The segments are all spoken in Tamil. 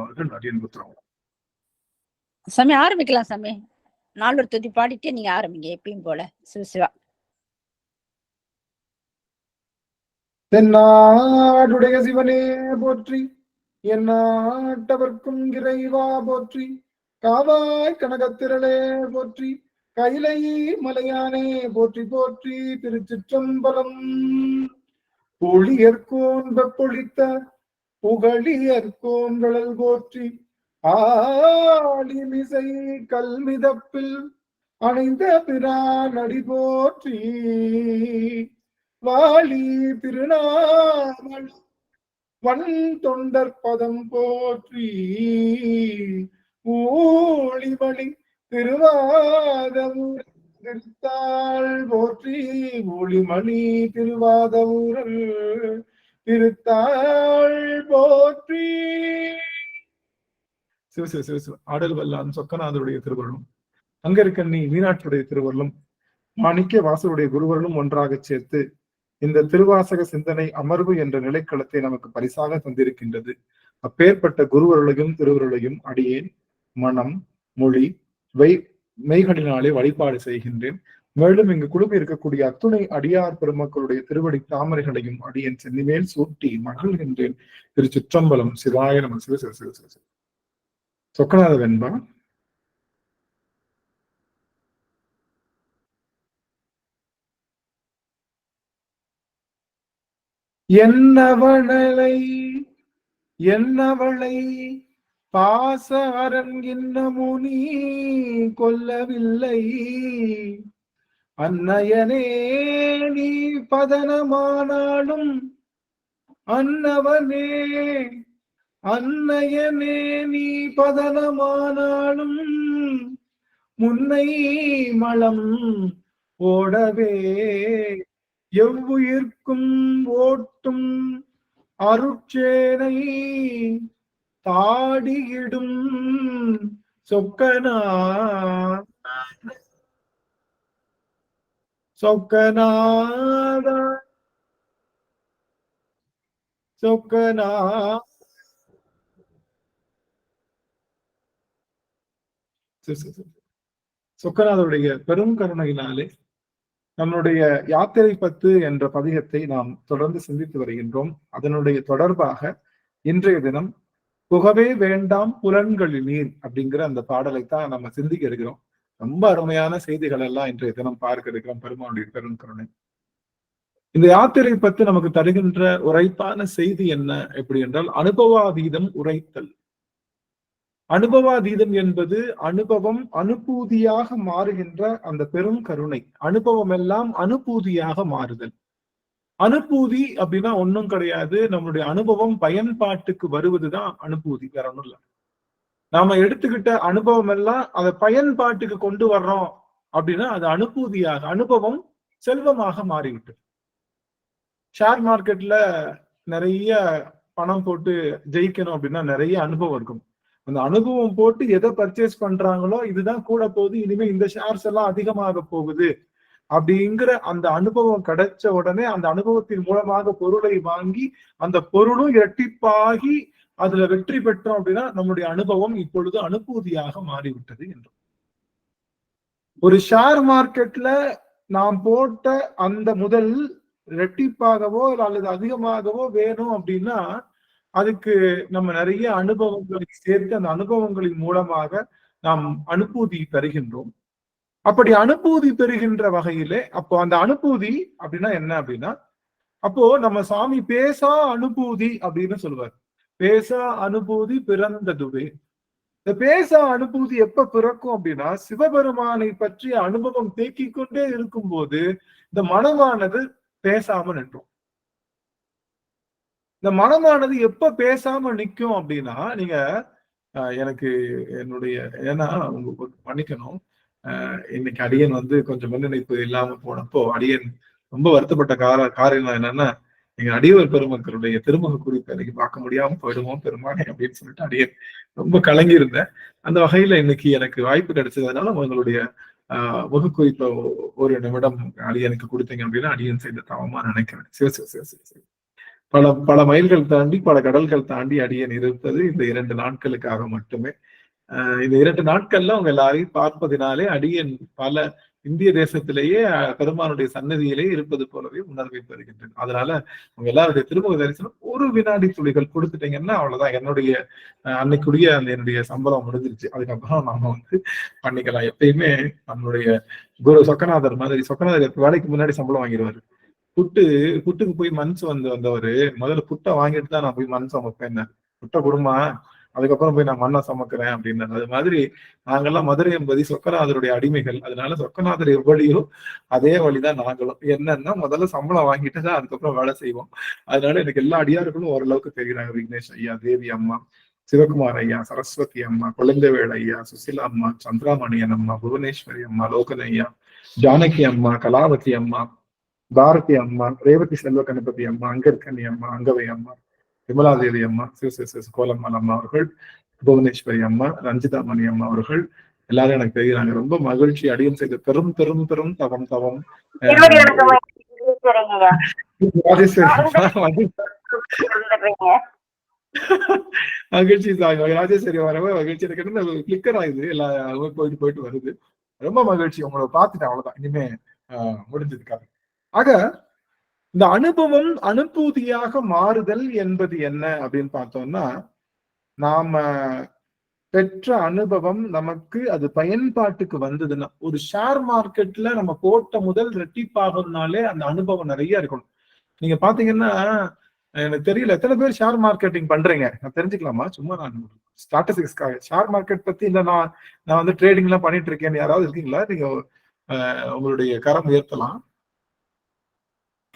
அவர்கள் அடியன் உத்தரவு. சாமி ஆரம்பிக்கலாம் சாமி. நாலூர் துதி பாடிட்டே நீங்க ஆரம்பிங்க எப்பயும் போல. சிவசிவா. தென்னாடுடைய சிவனே போற்றி, எந்நாட்டவர்க்கும் இறைவா போற்றி, காவாய் கனகத்திரளே போற்றி, கைலை மலையானே போற்றி போற்றி. திருச்சிற்றம்பலம். பொழியற்கோன் வெப்பொழித்த புகழியற்கோன் கடல் போற்றி, ஆளிமிசை கல்மிதப்பில் அணைந்த பிரான் அடி போற்றி, வாழி திருநாமல் வன் தொண்டர் பதம் போற்றி, ஊழிமணி திருவாதூர் திருத்தாள் போற்றி, ஊழிமணி திருவாதூரல் திருத்தாள் போற்றி. சிவசிவ சிவசிவ. ஆடல் வல்லான் சொக்கநாதருடைய திருவருளும், அங்கருக்கண்ணி மீனாட்சியுடைய திருவருளும், மாணிக்க வாசருடைய குருவருளும் ஒன்றாக சேர்த்து இந்த திருவாசக சிந்தனை அமர்வு என்ற நிலைக்களத்தை நமக்கு பரிசாக தந்திருக்கின்றது. அப்பேற்பட்ட குருவருளையும் திருவருளையும் அடியேன் மனம் மொழி மெய்களினாலே வழிபாடு செய்கின்றேன். மேலும் இங்கு குழுமி இருக்கக்கூடிய அத்துணை அடியார் பெருமக்களுடைய திருவடி தாமரைகளையும் அடியேன் சென்னிமேல் சூட்டி மகிழ்கின்றேன். திருச்சிற்றம்பலம். சிவாய நம. சிவ சிவ சிவ சிவ. சொக்கநாத வெண்பா. என்னவளை என்னவளை பாச அரங்கின்ன முனி கொல்லவில்லை, அன்னையனே நீ பதனமானாலும், அன்னவனே அன்னையனே நீ பதனமானாலும், முன்னை மலம் ஓடவே எவ்வுயிர்க்கும் ஓட்டும் அருட்சேனை தாடியிடும் சொக்கநாத சொக்கநாதருடைய பெரும் கருணையினாலே நம்முடைய யாத்திரை 10 என்ற பதிகத்தை நாம் தொடர்ந்து சிந்தித்து வருகின்றோம். அதனுடைய தொடர்பாக இன்றைய தினம் புகவே வேண்டாம் புலன்களில் நீர் அப்படிங்கிற அந்த பாடலைத்தான் நம்ம சிந்திக்க இருக்கிறோம். ரொம்ப அருமையான செய்திகள் எல்லாம் இன்றைய தினம் பார்க்க இருக்கிறோம். பெருமானுடைய பெரும் கருணை. இந்த யாத்திரை 10 நமக்கு தருகின்ற உரைப்பான செய்தி என்ன எப்படி என்றால், அனுபவாதீதம் உரைத்தல். அனுபவாதீதம் என்பது அனுபவம் அனுபூதியாக மாறுகின்ற அந்த பெரும் கருணை. அனுபவம் எல்லாம் அனுபூதியாக மாறுதல். அனுபூதி அப்படின்னா ஒன்றும் கிடையாது, நம்மளுடைய அனுபவம் பயன்பாட்டுக்கு வருவதுதான் அனுபூதி, வேற ஒன்றும் இல்லை. நாம எடுத்துக்கிட்ட அனுபவம் எல்லாம் அதை பயன்பாட்டுக்கு கொண்டு வர்றோம் அப்படின்னா அது அனுபூதியாக, அனுபவம் செல்வமாக மாறிவிட்டு. ஷேர் மார்க்கெட்ல நிறைய பணம் போட்டு ஜெயிக்கணும் அப்படின்னா நிறைய அனுபவம் இருக்கும். அந்த அனுபவம் போட்டு எதை பர்ச்சேஸ் பண்றாங்களோ இதுதான் கூட போகுது, இனிமே இந்த ஷேர்ஸ் எல்லாம் அதிகமாக போகுது அப்படிங்கிற அந்த அனுபவம் கிடைச்ச உடனே அந்த அனுபவத்தின் மூலமாக பொருளை வாங்கி அந்த பொருளும் இரட்டிப்பாகி அதுல வெற்றி பெற்றோம் அப்படின்னா நம்முடைய அனுபவம் இப்பொழுது அனுபூதியாக மாறிவிட்டது என்று. ஒரு ஷேர் மார்க்கெட்ல நாம் போட்ட அந்த முதல் இரட்டிப்பாகவோ அல்லது அதிகமாகவோ வேணும் அப்படின்னா அதுக்கு நம்ம நிறைய அனுபவங்களை சேர்த்து அந்த அனுபவங்களின் மூலமாக நாம் அனுபூதி பெறுகின்றோம். அப்படி அனுபூதி பெறுகின்ற வகையிலே அப்போ அந்த அனுபூதி அப்படின்னா என்ன அப்படின்னா, அப்போ நம்ம சாமி பேசா அனுபூதி அப்படின்னு சொல்லுவார். பேசா அனுபூதி பிறந்ததுவே. இந்த பேசா அனுபூதி எப்ப பிறக்கும் அப்படின்னா, சிவபெருமானை பற்றிய அனுபவம் தேக்கிக் கொண்டே இருக்கும் போது இந்த மனமானது பேசாம நின்றோம். இந்த மனமானது எப்ப பேசாம நிற்கும் அப்படின்னா, நீங்க எனக்கு என்னுடைய ஏன்னா உங்களுக்கு மன்னிக்கணும், இன்னைக்கு அடியன் கொஞ்சம் முன்னிணைப்பு இல்லாம போனப்போ அடியன் ரொம்ப வருத்தப்பட்ட காரியம் என்னன்னா, எங்க அடியவர் பெருமக்களுடைய திருமுக குறிப்பை இன்னைக்கு பார்க்க முடியாம போயிடுவோம் பெருமானே அப்படின்னு சொல்லிட்டு அடியன் ரொம்ப கலங்கி இருந்தேன். அந்த வகையில இன்னைக்கு எனக்கு வாய்ப்பு கிடைச்சதுனால உங்களுடைய முகக்குறிப்பை ஒரு நிமிடம் அடியனுக்கு கொடுத்தீங்க அப்படின்னா அடியன் செய்த தவமா நினைக்கிறேன். சிவ சிவ சிவ சிவ. பல பல மைல்கள் தாண்டி பல கடல்கள் தாண்டி அடியேன் இருப்பது இந்த 2 நாட்களுக்காக மட்டுமே. இந்த 2 நாட்கள்ல அவங்க எல்லாரையும் பார்ப்பதினாலே அடியேன் பல இந்திய தேசத்திலேயே பெருமானுடைய சன்னதியிலேயே இருப்பது போலவே உணர்வை பெறுகின்றேன். அதனால உங்க எல்லாருடைய திருமுக தரிசனம் ஒரு வினாடி துளிகள் கொடுத்துட்டீங்கன்னா அவ்வளவுதான், என்னுடைய அன்னைக்குரிய அந்த என்னுடைய சம்பளம் முடிஞ்சிருச்சு. அதுக்கப்புறம் நாம பண்ணிக்கலாம். எப்பயுமே நம்மளுடைய குரு சொக்கநாதர் மாதிரி, சொக்கநாதர் வேலைக்கு முன்னாடி சம்பளம் வாங்கிடுவாரு. புட்டுக்கு போய் மண் வந்தவரு முதல்ல புட்டை வாங்கிட்டு தான் நான் போய் மண் சமைப்பேன். புட்டை கொடுமா, அதுக்கப்புறம் போய் நான் மண்ணை சமைக்கிறேன் அப்படின்னு. அது மாதிரி நாங்கெல்லாம் மதுரை என்பது சொக்கநாதருடைய அடிமைகள். அதனால சொக்கநாதர் எவ்வளியோ அதே வழிதான் நாங்களும். என்னன்னா முதல்ல சம்பளம் வாங்கிட்டு தான் அதுக்கப்புறம் வேலை செய்வோம். அதனால எனக்கு எல்லா அடியார்களும் ஓரளவுக்கு தெரிகிறாங்க. விக்னேஷ் ஐயா, தேவி அம்மா, சிவகுமார் ஐயா, சரஸ்வதி அம்மா, குழந்தைவேல் ஐயா, சுசிலா அம்மா, சந்திராமணியன் அம்மா, புவனேஸ்வரி அம்மா, லோகன் ஐயா, ஜானகி அம்மா, கலாவதி அம்மா, பாரதி அம்மா, ரேவதி செல்வ கணபதி அம்மா, அங்கர்கனி அம்மா, அங்கவை அம்மா, விமலாதேவி அம்மா, கோலம்மாள் அம்மா அவர்கள், புவனேஸ்வரி அம்மா, ரஞ்சிதா மணி அம்மா அவர்கள் எல்லாரும் எனக்கு தெரிகிறாங்க. ரொம்ப மகிழ்ச்சி. அடியும் செய்த பெரும் பெரும் பெரும் தவம் மகிழ்ச்சி ராஜேஸ்வரி வரவே மகிழ்ச்சி. எனக்கு கிளிக்கர் ஆகுது, எல்லாம் போயிட்டு வருது. ரொம்ப மகிழ்ச்சி. உங்களை பார்த்துட்டேன், அவ்வளவுதான். இனிமே முடிஞ்சதுக்காக. ஆக இந்த அனுபவம் அனுபூதியாக மாறுதல் என்பது என்ன அப்படின்னு பார்த்தோம்னா, நாம பெற்ற அனுபவம் நமக்கு அது பயன்பாட்டுக்கு வந்ததுன்னா, ஒரு ஷேர் மார்க்கெட்ல நம்ம போட்ட முதல் ரெட்டிப்பாகனாலே அந்த அனுபவம் நிறைய இருக்கணும். நீங்க பாத்தீங்கன்னா, எனக்கு தெரியல எத்தனை பேர் ஷேர் மார்க்கெட்டிங் பண்றீங்க, நான் தெரிஞ்சுக்கலாமா? சும்மா நான் ஸ்டாட்டிஸ்டிக்ஸ்க்காக ஷேர் மார்க்கெட் பத்தி இல்ல, நான் ட்ரேடிங் எல்லாம் பண்ணிட்டு இருக்கேன்னு யாராவது இருக்கீங்களா? நீங்க உங்களுடைய கரம் உயர்த்தலாம்.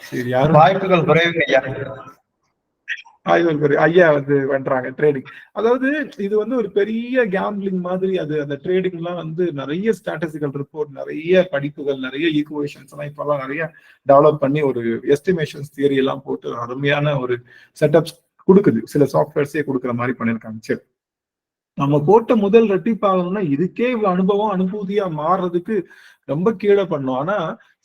சரி, யாரும் வாய்ப்புகள் குறைவுங்க ஐயா. ஐயா பண்றாங்க ட்ரேடிங். அதாவது இது ஒரு பெரிய கேம்பிளிங் மாதிரி. அது அந்த ட்ரேடிங் எல்லாம் நிறைய ஸ்டாட்டிஸ்டிக்கல் ரிப்போர்ட், நிறைய படிப்புகள், நிறைய ஈக்குவேஷன்ஸ் எல்லாம் இப்பெல்லாம் நிறைய டெவலப் பண்ணி ஒரு எஸ்டிமேஷன்ஸ் தியரி எல்லாம் போட்டு அருமையான ஒரு செட்டப்ஸ் கொடுக்குது. சில சாஃப்ட்வேர்ஸே கொடுக்குற மாதிரி பண்ணிருக்காங்க. சரி, நம்ம போட்ட முதல் ரெட்டிப்பாகணும்னா இதுக்கே இவ்வளவு அனுபவம் அனுபூதியா மாறுறதுக்கு ரொம்ப கீழே பண்ணோம். ஆனா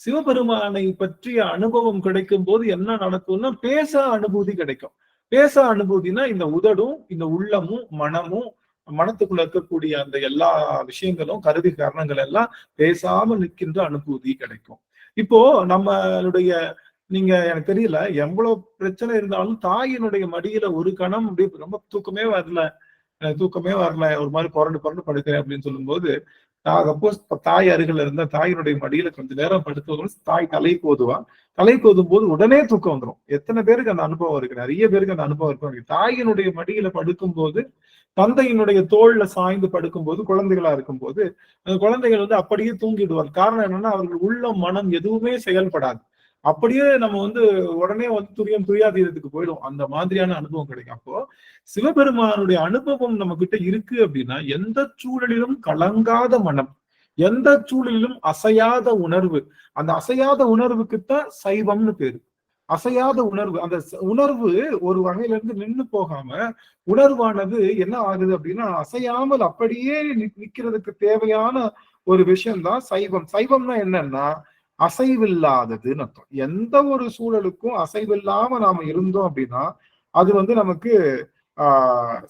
சிவபெருமானை பற்றிய அனுபவம் கிடைக்கும் போது என்ன நடக்கும்னா, பேச அனுபூதி கிடைக்கும். பேச அனுபூதினா இந்த உதடும், இந்த உள்ளமும், மனமும், மனத்துக்குள்ள இருக்கக்கூடிய அந்த எல்லா விஷயங்களும், கருவி காரணங்கள் எல்லாம் பேசாம நிற்கின்ற அனுபூதி கிடைக்கும். இப்போ நம்மளுடைய நீங்க எனக்கு தெரியல எவ்வளவு பிரச்சனை இருந்தாலும் தாயினுடைய மடியில ஒரு கணம் அப்படி ரொம்ப தூக்கமே வரல, ஒரு மாதிரி புரண்டு படுக்கிறேன் அப்படின்னு சொல்லும்போது, சப்போஸ் தாய் அருகில் இருந்தா தாயினுடைய மடியில கொஞ்ச நேரம் படுத்து தாய் தலை கோதும் போது உடனே தூக்கம் வந்துடும். எத்தனை பேருக்கு அந்த அனுபவம் இருக்கு? நிறைய பேருக்கு அந்த அனுபவம் இருக்கு. தாயினுடைய மடியில படுக்கும் போது, தந்தையினுடைய தோல்ல சாய்ந்து படுக்கும் போது, குழந்தைகளா இருக்கும் போது அந்த குழந்தைகள் அப்படியே தூங்கிடுவார். காரணம் என்னன்னா, அவர்கள் உள்ள மனம் எதுவுமே செயல்படாது. அப்படியே நம்ம உடனே துரியாதீதத்துக்கு போயிடும். அந்த மாதிரியான அனுபவம் கிடைக்கும். அப்போ சிவபெருமானுடைய அனுபவம் நம்ம கிட்ட இருக்கு அப்படின்னா, எந்த சூழலிலும் கலங்காத மனம், எந்த சூழலிலும் அசையாத உணர்வு. அந்த அசையாத உணர்வுக்குத்தான் சைவம்னு பேரு. அசையாத உணர்வு. அந்த உணர்வு ஒரு வகையில இருந்து நின்று போகாம, உணர்வானது என்ன ஆகுது அப்படின்னா, அசையாமல் அப்படியே நிக்கிறதுக்கு தேவையான ஒரு விஷயம்தான் சைவம். சைவம்னா என்னன்னா, அசைவில்லாததுன்னு அர்த்தம். எந்த ஒரு சூழலுக்கும் அசைவில்லாம நாம இருந்தோம் அப்படின்னா அது நமக்கு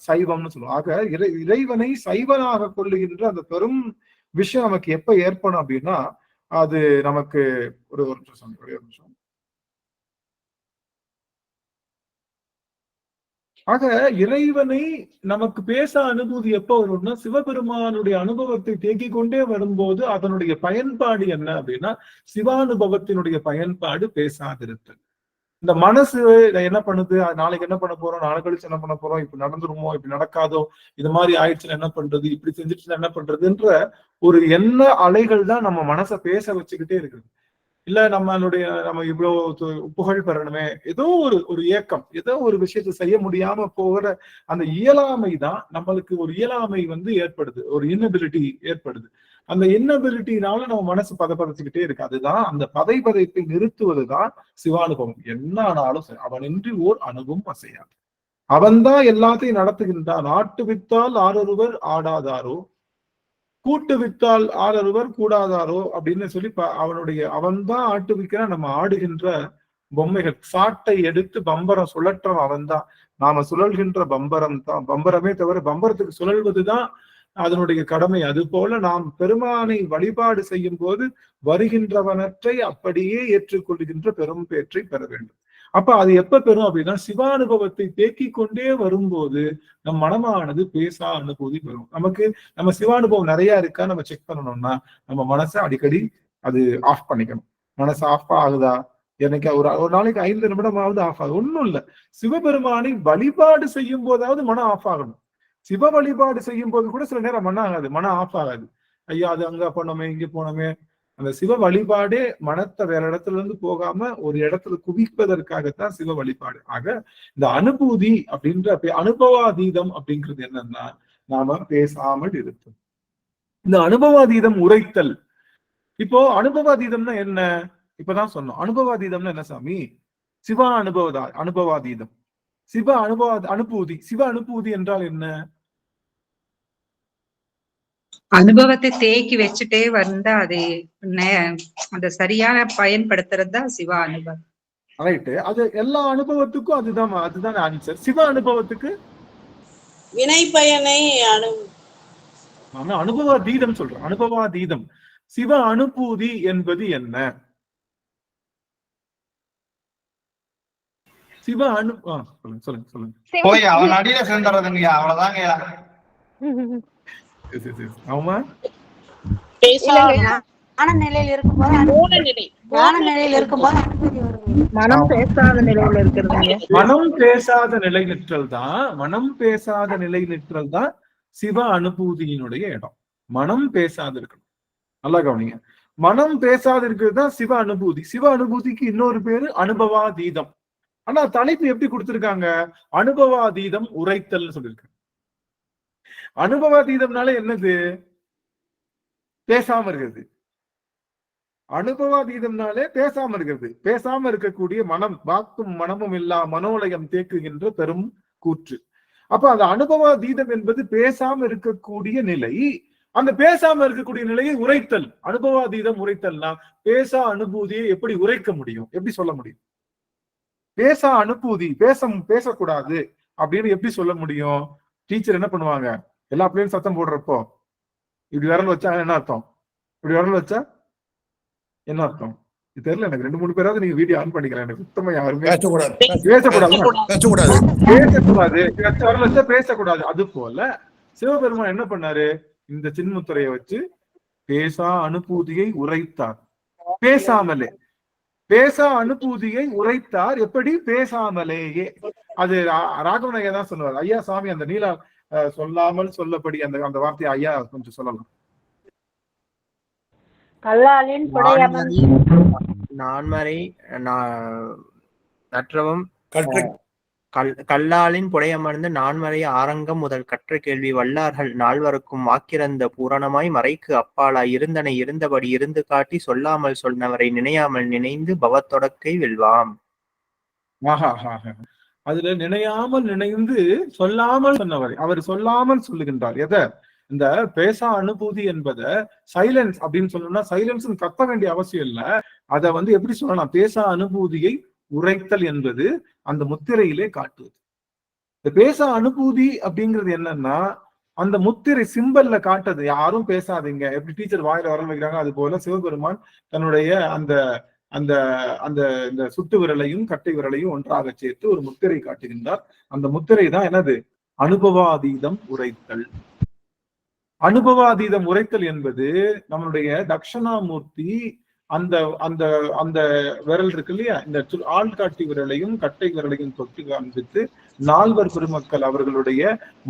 சைவம்னு சொல்லுவோம். ஆக இறைவனை சைவனாக கொள்ளுகின்ற அந்த பெரும் விஷயம் நமக்கு எப்ப ஏற்படும் அப்படின்னா, அது நமக்கு ஒரு நிமிஷம். ஆக இறைவனை நமக்கு பேச அனுபூதி எப்ப வரும்னா, சிவபெருமானுடைய அனுபவத்தை தேக்கிக் கொண்டே வரும்போது அதனுடைய பயன்பாடு என்ன அப்படின்னா, சிவானுபவத்தினுடைய பயன்பாடு பேசாதிருத்தல். இந்த மனசு என்ன பண்ணுது, நாளைக்கு என்ன பண்ண போறோம், நாளை கழிச்சு என்ன பண்ண போறோம், இப்படி நடந்துருமோ, இப்படி நடக்காதோ, இது மாதிரி ஆயிடுச்சுன்னா என்ன பண்றது, இப்படி செஞ்சுட்டுன்னா என்ன பண்றதுன்ற ஒரு எண்ண அலைகள் தான் நம்ம மனசை பேச வச்சுக்கிட்டே இருக்குது. இல்ல நம்ம இவ்வளவு புகழ் பெறணுமே, ஏதோ ஒரு ஏக்கம், ஏதோ ஒரு விஷயத்தை செய்ய முடியாம போகிற அந்த இயலாமை தான் நம்மளுக்கு ஒரு இயலாமை ஏற்படுது, ஒரு இன்னபிலிட்டி ஏற்படுது. அந்த இன்னபிலிட்டினால நம்ம மனசு பதப்பதைச்சுக்கிட்டே இருக்கு. அதுதான் அந்த பதைப்பதைப்பை நிறுத்துவதுதான் சிவானுபவம். என்ன ஆனாலும் சரி, அவனின்றி ஓர் அணுவும் அசையாது. அவன்தான் எல்லாத்தையும் நடத்துகின்றான். ஆட்டு வித்தால் ஆரொருவர் ஆடாதாரோ, கூட்டு வித்தால் ஆரொருவர் கூடாதாரோ அப்படின்னு சொல்லி அவன்தான் ஆட்டுவிக்கிறான். நம்ம ஆடுகின்ற பொம்மைகள். சாட்டை எடுத்து பம்பரம் சுழற்றம் அவன் தான். நாம சுழல்கின்ற பம்பரம் தான், பம்பரமே தவிர பம்பரத்துக்கு சுழல்வதுதான் அதனுடைய கடமை. அது போல நாம் பெருமானை வழிபாடு செய்யும் போது வருகின்றவனற்றை அப்படியே ஏற்றுக்கொள்கின்ற பெரும் பேற்றை பெற வேண்டும். அப்ப அது எப்ப பெறும் அப்படின்னா, சிவானுபவத்தை தேக்கிக் கொண்டே வரும்போது நம் மனமானது பேசா அனுபூதி பெறும். நமக்கு நம்ம சிவானுபவம் நிறைய இருக்கா நம்ம செக் பண்ணணும்னா நம்ம மனசை அடிக்கடி அது ஆஃப் பண்ணிக்கணும். மனசு ஆஃப் ஆகுதா, எனக்கு ஒரு நாளைக்கு 5 நிமிடமாவது ஆஃப் ஆகுது, ஒண்ணும் இல்ல. சிவபெருமானை வழிபாடு செய்யும் போதாவது மனம் ஆஃப் ஆகணும். சிவ வழிபாடு செய்யும் போது கூட சில நேரம் மனம் ஆகாது, மனம் ஆஃப் ஆகாது. ஐயா அது அங்க போனோமே இங்க போனோமே. அந்த சிவ வழிபாடே மனத்தை வேற இடத்துல இருந்து போகாம ஒரு இடத்துல குவிப்பதற்காகத்தான் சிவ வழிபாடு. ஆக இந்த அனுபூதி அப்படின்ற அனுபவாதீதம் அப்படிங்கிறது என்னன்னா, நாம பேசாமல் இருக்கும். இந்த அனுபவாதீதம் உரைத்தல். இப்போ அனுபவாதீதம்னா என்ன? இப்பதான் சொன்னோம். அனுபவாதீதம்னா என்ன சாமி? சிவ அனுபவாதீதம், சிவ அனுபூதி. சிவ அனுபூதி என்றால் என்ன? அனுபவத்தை தேக்கி வச்சுட்டே வந்தா அது அந்த சரியான பயன்படுத்துறது தான் சிவ அனுபவம். ரைட்டு. அது எல்லா அனுபவத்துக்கும் அதுதான் ஆன்சர். சிவ அனுபவத்துக்கு வினை பயனை அனுபவாதீதம் சொல்றேன். அனுபவாதீதம். சிவ அனுபூதி என்பது என்ன? சிவ சொல்லுங்க. போய் அவன் அடியில சேர்ந்துறதுங்கய்யா, அவ்வளவுதாங்கய்யா. ஆமா, நிலையில் இருக்கும்போது மனம் பேசாத நிலையில இருக்கிறது. மனம் பேசாத நிலை நிற்றல் தான் சிவ அனுபூதியினுடைய இடம். மனம் பேசாது இருக்கணும். நல்லா கவனிங்க. மனம் பேசாது இருக்கிறது தான் சிவ அனுபூதி. சிவ அனுபூதிக்கு இன்னொரு பேரு அனுபவாதீதம். ஆனா தலைப்பு எப்படி கொடுத்திருக்காங்க? அனுபவாதீதம் உரைத்தல் சொல்லியிருக்காங்க. அனுபவாதீதம்னால என்னது? பேசாம இருக்கிறது. அனுபவாதீதம்னாலே பேசாம இருக்கிறது. பேசாம இருக்கக்கூடிய மனம், வாக்கும் மனமும் இல்லா மனோலயம் தேக்குகின்ற பெரும் கூற்று. அப்ப அந்த அனுபவாதீதம் என்பது பேசாம இருக்கக்கூடிய நிலை. அந்த பேசாம இருக்கக்கூடிய நிலையை உரைத்தல். அனுபவாதீதம் உரைத்தல்னா பேசா அனுபூதியை எப்படி உரைக்க முடியும்? எப்படி சொல்ல முடியும்? பேசா அனுபூதி பேசக்கூடாது அப்படின்னு எப்படி சொல்ல முடியும்? டீச்சர் என்ன பண்ணுவாங்க? எல்லா பிள்ளையும் சத்தம் போடுறப்போ இப்படி விரல் வச்சா என்ன அர்த்தம்? இப்படி விரல் வச்சா என்ன அர்த்தம்? இது தெரியல எனக்கு. 2-3 பேராவது நீங்க வீடியோ ஆன் பண்ணிக்கலாம். எனக்கு சுத்தமா யாருமே பேசக்கூடாது. விரல் வச்சா பேசக்கூடாது. அது போல சிவபெருமான் என்ன பண்ணாரு? இந்த சின்முத்திரையை வச்சு பேசா அனுபூதியை உரைத்தார். பேசாமலே பேசா அனுபூதியை உரைத்தார். எப்படி? பேசாமலேயே. அது ராகவன் ஐயா தான் சொல்லுவார். ஐயா சாமி அந்த நீலா சொல்லாமல் சொல்லப்படி அந்த வார்த்தையை ஐயா கொஞ்சம் சொல்லலாம். நான்மறை நற்றவும் கல்லாலின் புடையமர்ந்து நான்மறை ஆரங்கம் முதல் கற்ற கேள்வி வல்லார்கள் நால்வருக்கும் வாக்கிறந்த பூரணமாய் மறைக்கு அப்பாலாய் இருந்தனை இருந்தபடி இருந்து காட்டி சொல்லாமல் சொன்னவரை நினையாமல் நினைந்து பவத்தொடக்கை வெல்வாம். அதுல நினையாமல் நினைந்து சொல்லாமல் சொன்னவரை அவர் சொல்லாமல் சொல்லுகின்றார். எதை? இந்த பேசா அனுபூதி என்பதை சைலன்ஸ் அப்படின்னு சொல்லணும்னா சைலன்ஸ் கத்த வேண்டிய அவசியம் இல்ல. அதை எப்படி சொல்லலாம்? பேசா அனுபூதியை உரைத்தல் என்பது அந்த முத்திரையிலே காட்டுவது. இந்த பேசா அனுபூதி அப்படிங்கிறது என்னன்னா, அந்த முத்திரை சிம்பல்ல காட்டுது. யாரும் பேசாதீங்க, எப்படி டீச்சர் வாயில வர வைக்கிறாங்க அது போல சிவபெருமான் தன்னுடைய அந்த அந்த அந்த இந்த சுட்டு விரலையும் கட்டை விரலையும் ஒன்றாக சேர்த்து ஒரு முத்திரை காட்டுகின்றார். அந்த முத்திரை தான் என்னது? அனுபவாதீதம் உரைத்தல். அனுபவாதீதம் உரைத்தல் என்பது நம்மளுடைய தட்சணாமூர்த்தி அந்த அந்த அந்த விரல் இருக்கு இல்லையா, இந்த ஆள்காட்டி விரலையும் கட்டை விரலையும் தொட்டு காண்பித்து நால்வர் பெருமக்கள் அவர்களுடைய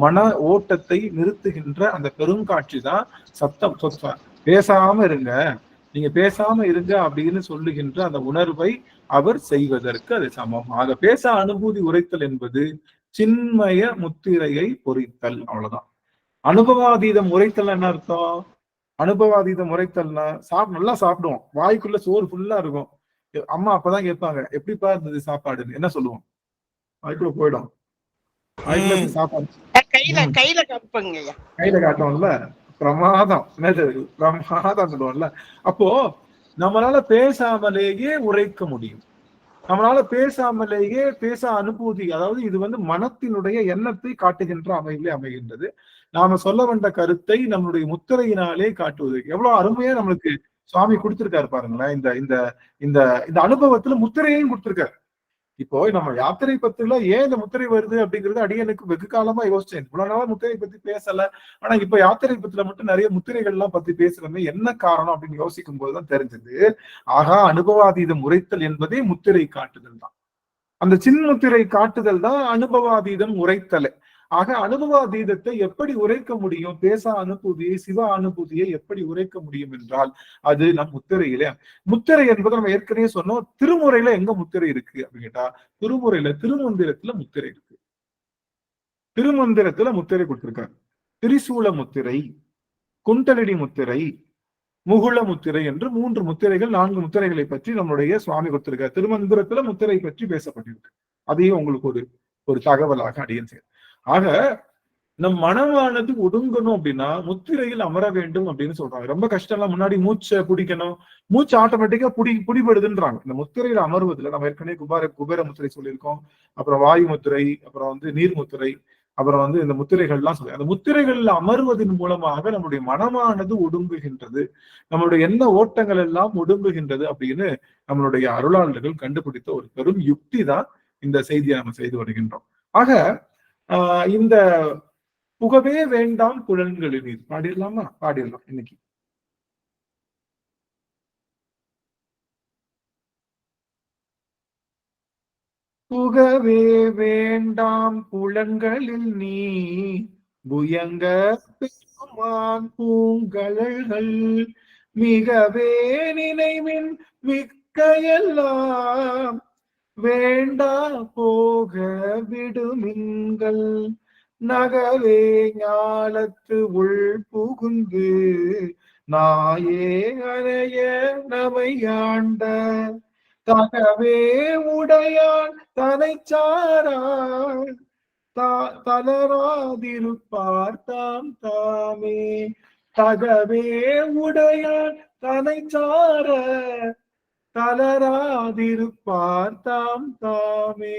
மன ஓட்டத்தை நிறுத்துகின்ற அந்த பெருங்காட்சி தான் சத்தம். பேசாம இருங்க, நீங்க பேசாம இருங்க அப்படின்னு சொல்லுகின்ற அந்த உணர்வை அவர் செய்வதற்கு அது சமம். ஆக பேசா அனுபூதி உரைத்தல் என்பது சின்மய முத்திரையை பொறித்தல். அவ்வளவுதான். அனுபவாதீதம் உரைத்தல் என்ன அர்த்தம்? அனுபவாதீதம் உரைத்தல்னா நல்லா சாப்பிடுவோம், வாய்க்குள்ள சோறு ஃபுல்லா இருக்கும். அம்மா அப்பதான் கேட்பாங்க எப்படிப்பா இருந்தது சாப்பாடுன்னு. என்ன சொல்லுவோம்? வாய்க்குள்ள போயிடும். வாய்க்குள்ள சாப்பாடு கையில காட்டுவோம்ல, பிரமாதம். என்னது பிரமாதம் சொல்லுவோம்ல. அப்போ நம்மளால பேசாமலேயே உரைக்க முடியும். நம்மளால பேசாமலேயே பேச அனுபூதி, அதாவது இது வந்து மனத்தினுடைய எண்ணத்தை காட்டுகின்ற அமைப்பிலே அமைகின்றது. நாம சொல்ல வந்த கருத்தை நம்மளுடைய முத்திரையினாலே காட்டுவது எவ்வளவு அருமையா நம்மளுக்கு சுவாமி கொடுத்திருக்காரு பாருங்களேன். இந்த இந்த இந்த இந்த அனுபவத்துல முத்திரையையும் கொடுத்திருக்காரு. இப்போ நம்ம யாத்திரை பத்தில ஏன் இந்த முத்திரை வருது அப்படிங்கிறது அடியனுக்கு வெகு காலமா யோசிச்சேன். இவ்வளவு நாளா முத்திரை பத்தி பேசல, ஆனா இப்ப யாத்திரை பத்தில மட்டும் நிறைய முத்திரைகள் எல்லாம் பத்தி பேசுறமே, என்ன காரணம் அப்படின்னு யோசிக்கும் போதுதான் தெரிஞ்சது. ஆகா, அனுபவாதீதம் உரைத்தல் என்பதே முத்திரை காட்டுதல் தான். அந்த சின்முத்திரை காட்டுதல் தான் அனுபவாதீதம் உரைத்தல். ஆக அனுபவாதீதத்தை எப்படி உரைக்க முடியும்? பேச அனுபூதியை, சிவ அனுபூதியை எப்படி உரைக்க முடியும் என்றால் அது நம் முத்திரையிலே. முத்திரை என்பது நம்ம ஏற்கனவே சொன்னோம். திருமுறையில எங்க முத்திரை இருக்கு அப்படின்னு கேட்டா, திருமுறையில திருமந்திரத்துல முத்திரை இருக்கு. திருமந்திரத்துல முத்திரை கொடுத்திருக்காரு. திரிசூல முத்திரை, குண்டலடி முத்திரை, முகுள முத்திரை என்று 3 முத்திரைகள், 4 முத்திரைகளை பற்றி நம்முடைய சுவாமி கொடுத்திருக்காரு. திருமந்திரத்துல முத்திரை பற்றி பேசப்பட்டிருக்கு. அதையும் உங்களுக்கு ஒரு தகவலாக அடியன் செய்ய. ஆக நம் மனமானது ஒடுங்கணும் அப்படின்னா முத்திரையில் அமர வேண்டும் அப்படின்னு சொல்றாங்க. ரொம்ப கஷ்டம் எல்லாம். முன்னாடி மூச்சை பிடிக்கணும், மூச்சு ஆட்டோமேட்டிக்கா பிடிபடுதுன்றாங்க. இந்த முத்திரையில அமர்வதில்லை. நம்ம ஏற்கனவே குபேர முத்திரை சொல்லியிருக்கோம், அப்புறம் வாயு முத்திரை, அப்புறம் வந்து நீர் முத்திரை, அப்புறம் வந்து இந்த முத்திரைகள்லாம் சொல்லி, அந்த முத்திரைகள்ல அமர்வதன் மூலமாக நம்முடைய மனமானது ஒடுங்குகின்றது, நம்மளுடைய எண்ண ஓட்டங்கள் எல்லாம் ஒடுங்குகின்றது அப்படின்னு நம்மளுடைய அருளாளர்கள் கண்டுபிடித்த ஒரு பெரும் யுக்தி தான் இந்த செய்தியை நம்ம செய்து வருகின்றோம். ஆக இந்த புகவே வேண்டாம் புலன்களில் பாடிடலாமா? பாடிடலாம் இன்னைக்கு. புகவே வேண்டாம் புலன்களில் நீ புயங்க பெருமான் பூங்கழல்கள் மிகவே நினைவின் மிக்க எல்லாம் வேண்டா போக விடுமின்கள் நகவே ஞாலத்து உள் புகுந்து நாயே அணைய நமையாண்ட தகவே உடையான் தனை சாரான் தளராதிருப்பார் தாம் தாமே. தகவே உடையான் தனை சார தளராதிருப்பார் தாம் தாமே.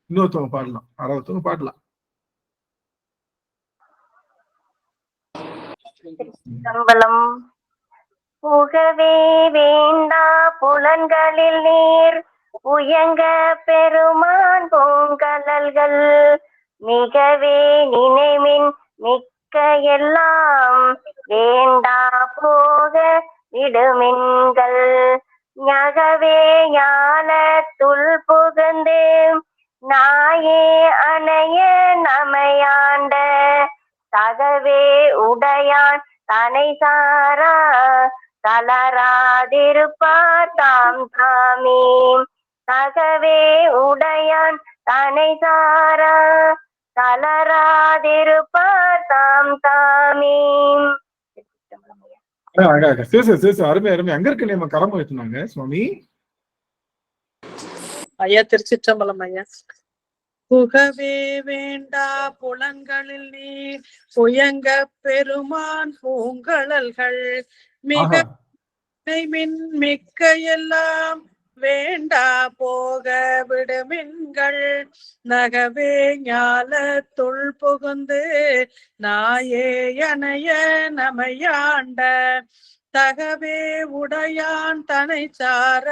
இன்னொருத்தவங்க பாடலாம், அறவத்தவங்க பாடலாம். சம்பளம் புகவே வேண்டா புலன்களில் நீர் உயங்க பெருமான் பூங்கழல்கள் மிகவே நினைவின் மிக்க எல்லாம் வேண்டா போக விடுமின்கள் ஞகவே ஞானத்துள் புகுந்து நாயே அணைய நமையாண்ட தகவே உடையான் தனை சாரா தளராதிருப்பார் தாம் தாமே. தகவே உடையான் தனை சாரா தளராதிருப்பார் தாம் தாமே. அருமை அருமை. அங்க இருக்கு நம்ம கரம் வைத்துனாங்க சுவாமி. ஐயா திருச்சிற்றம்பலம் ஐயா. புகவே வேண்டா புலன்களில் நீர் புயங்க பெருமான் பூங்கழல்கள் மிக மிக்க எல்லாம் வேண்டா போக விடுமின்கள் நகவே ஞாலத்துள் புகுந்து நாயே அணைய நமையாண்ட தகவே உடையான் தனை சார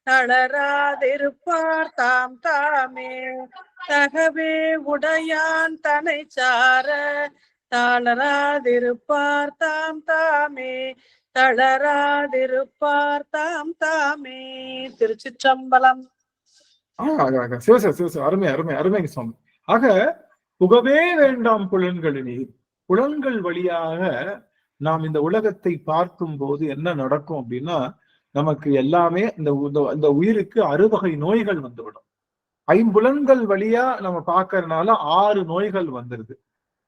தளராதிருப்பார் தாம் தாமே. தகவே உடையான் தனை சார தளராதிருப்பார் தாம் தாமே. தளராதிருப்பார் தாம் தாமே. திருச்சிற்றம்பலம். அருமை அருமை அருமைங்க சுவாமி. ஆக புகவே வேண்டாம் புலன்களில். புலன்கள் வழியாக நாம் இந்த உலகத்தை பார்க்கும் போது என்ன நடக்கும் அப்படின்னா, நமக்கு எல்லாமே இந்த உயிருக்கு 6 வகை நோய்கள் வந்துவிடும். 5 புலன்கள் வழியா நம்ம பார்க்கறதுனால 6 நோய்கள் வந்துருது.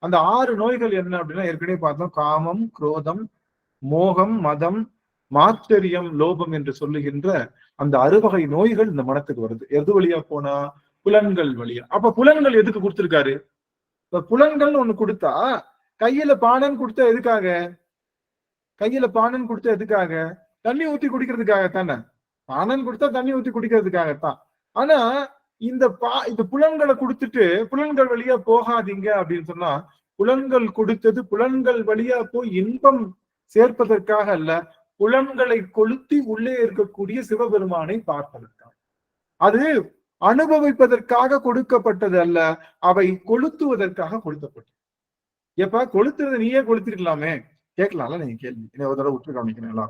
அந்த 6 நோய்கள் என்ன அப்படின்னா, ஏற்கனவே பார்த்தோம். காமம், குரோதம், மோகம், மதம், மாச்சரியம், லோபம் என்று சொல்லுகின்ற அந்த 6 வகை நோய்கள் இந்த மனத்துக்கு வருது. எது வழியா போனா? புலன்கள் வழியா. அப்ப புலன்கள் எதுக்கு கொடுத்திருக்காரு? இப்ப புலன்கள் ஒண்ணு கொடுத்தா, கையில பானன் கொடுத்தா எதுக்காக? கையில பானன் கொடுத்தா எதுக்காக? தண்ணி ஊத்தி குடிக்கிறதுக்காக தானே. பானம் கொடுத்தா தண்ணி ஊத்தி குடிக்கிறதுக்காகத்தான். ஆனா இந்த புலன்களை கொடுத்துட்டு புலன்கள் வழியா போகாதீங்க அப்படின்னு சொன்னா, புலன்கள் கொடுத்தது புலன்கள் வழியா போய் இன்பம் சேர்ப்பதற்காக அல்ல, புலன்களை கொளுத்தி உள்ளே இருக்கக்கூடிய சிவபெருமானை பார்ப்பதற்காக. அது அனுபவிப்பதற்காக கொடுக்கப்பட்டது அல்ல, அவை கொளுத்துவதற்காக கொடுக்கப்பட்டது. ஏப்பா கொளுத்துறத நீயே கொளுத்திருக்கலாமே, கேட்கலாம்ல நீங்க கேள்வி. என்ன ஒரு தடவை விட்டு கவனிக்கிறீங்களா?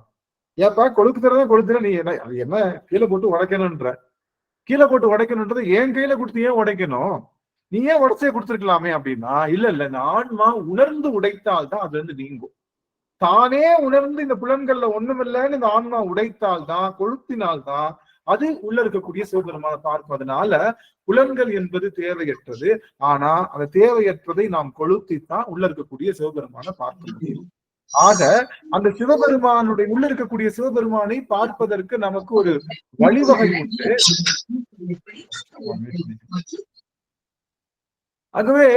ஏப்பா கொளுத்துறத கொளுத்துற நீ என்ன அது என்ன கீழே போட்டு உடைக்கணும்ன்ற, கீழே போட்டு உடைக்கணும்ன்றது என் கையில கொடுத்து ஏன் உடைக்கணும், நீ ஏன் உடைச்சே கொடுத்துருக்கலாமே அப்படின்னா, இல்ல இல்ல இந்த ஆன்மா உணர்ந்து உடைத்தால்தான் அது வந்து நீங்கும். தானே உணர்ந்து இந்த புலன்கள்ல ஒண்ணுமில்லைன்னு இந்த ஆன்மா உடைத்தால்தான், கொளுத்தினால்தான் அது உள்ள இருக்கக்கூடிய சிவபெருமான பார்க்கும். அதனால புலன்கள் என்பது தேவையற்றது. ஆனா அந்த தேவையற்றதை நாம் கொளுத்தித்தான் உள்ள இருக்கக்கூடிய சிவபெருமான பார்க்க முடியும். ஆக அந்த சிவபெருமானுடைய உள்ள இருக்கக்கூடிய சிவபெருமானை பார்ப்பதற்கு நமக்கு ஒரு வழிவகை உண்டு. ஆகவே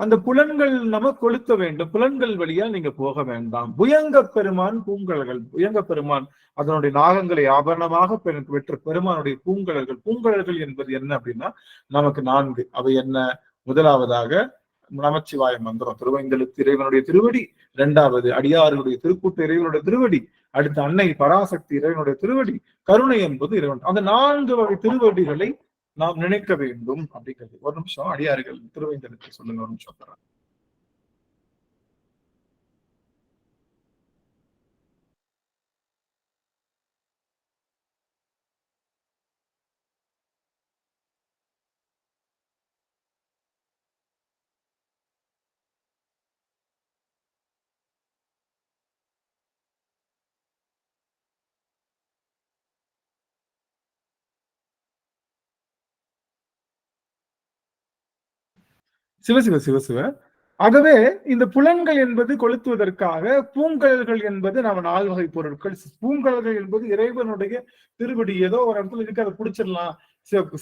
அந்த புலன்கள் நம்ம கொளுத்த வேண்டும். புலன்கள் வழியா நீங்க போக வேண்டாம். புயங்க பெருமான் பூங்கழல்கள், புயங்க பெருமான் அதனுடைய நாகங்களை ஆபரணமாக பெற்ற பெருமானுடைய பூங்கழல்கள். பூங்கழல்கள் என்பது என்ன அப்படின்னா நமக்கு 4. அவை என்ன? முதலாவதாக நமச்சிவாய மந்திரம், திருவைந்தெழுத்து இறைவனுடைய திருவடி. 2வது அடியார்களுடைய திருக்கூட்டு இறைவனுடைய திருவடி. அடுத்து அன்னை பராசக்தி இறைவனுடைய திருவடி. கருணை என்பது இறைவன். அந்த 4 வகை திருவடிகளை நாம் நினைக்க வேண்டும் அப்படிங்கிறது. ஒரு நிமிஷம் அடியார்கள் திருவைந்தெழுத்து சொல்லுங்க, ஒரு நிமிஷம் தரேன். சிவசிவ சிவசிவ. ஆகவே இந்த புலன்கள் என்பது கொளுத்துவதற்காக, பூங்கழல்கள் என்பது நம்ம 4 வகை பொருட்கள். பூங்கழல்கள் என்பது இறைவனுடைய திருவடி. ஏதோ ஒரு இடத்துல இருக்கு, அதை பிடிச்சிடலாம்,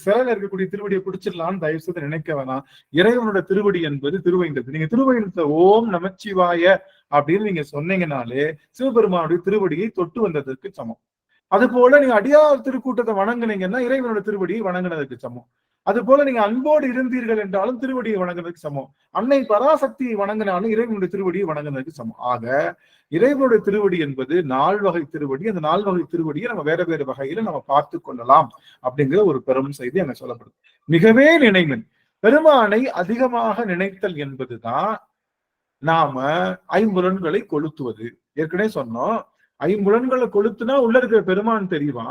சிலையில இருக்கக்கூடிய திருவடியை பிடிச்சிடலாம்னு தயவு செய்து நினைக்க வேணாம். இறைவனுடைய திருவடி என்பது திருவைந்தது. நீங்க திருவைந்தத்தை ஓம் நமச்சிவாய அப்படின்னு நீங்க சொன்னீங்கனாலே சிவபெருமானுடைய திருவடியை தொட்டு வந்ததற்கு சமம். அது போல நீங்க அடியார் திருக்கூட்டத்தை வணங்குனீங்கன்னா இறைவனுடைய திருவடியை வணங்குனதுக்கு சமம். அது போல நீங்க அன்போடு இருந்தீர்கள் என்றாலும் திருவடியை வணங்குறதுக்கு சமம். அன்னை பராசக்தியை வணங்கினாலும் இறைவனுடைய திருவடியை வணங்குறதுக்கு சமம். ஆக இறைவனுடைய திருவடி என்பது 4 வகை திருவடி. அந்த 4 வகை திருவடியை நம்ம வேற வேறு வகையில நம்ம பார்த்து கொள்ளலாம் அப்படிங்கிற ஒரு பெரும் செய்தி அங்க சொல்லப்படுது. மிகவே நினைவன் பெருமானை அதிகமாக நினைத்தல் என்பதுதான் நாம ஐம்புலன்களை கொளுத்துவது. ஏற்கனவே சொன்னோம், ஐம்புலன்களை கொளுத்துனா உள்ள இருக்கிற பெருமான் தெரியுமா?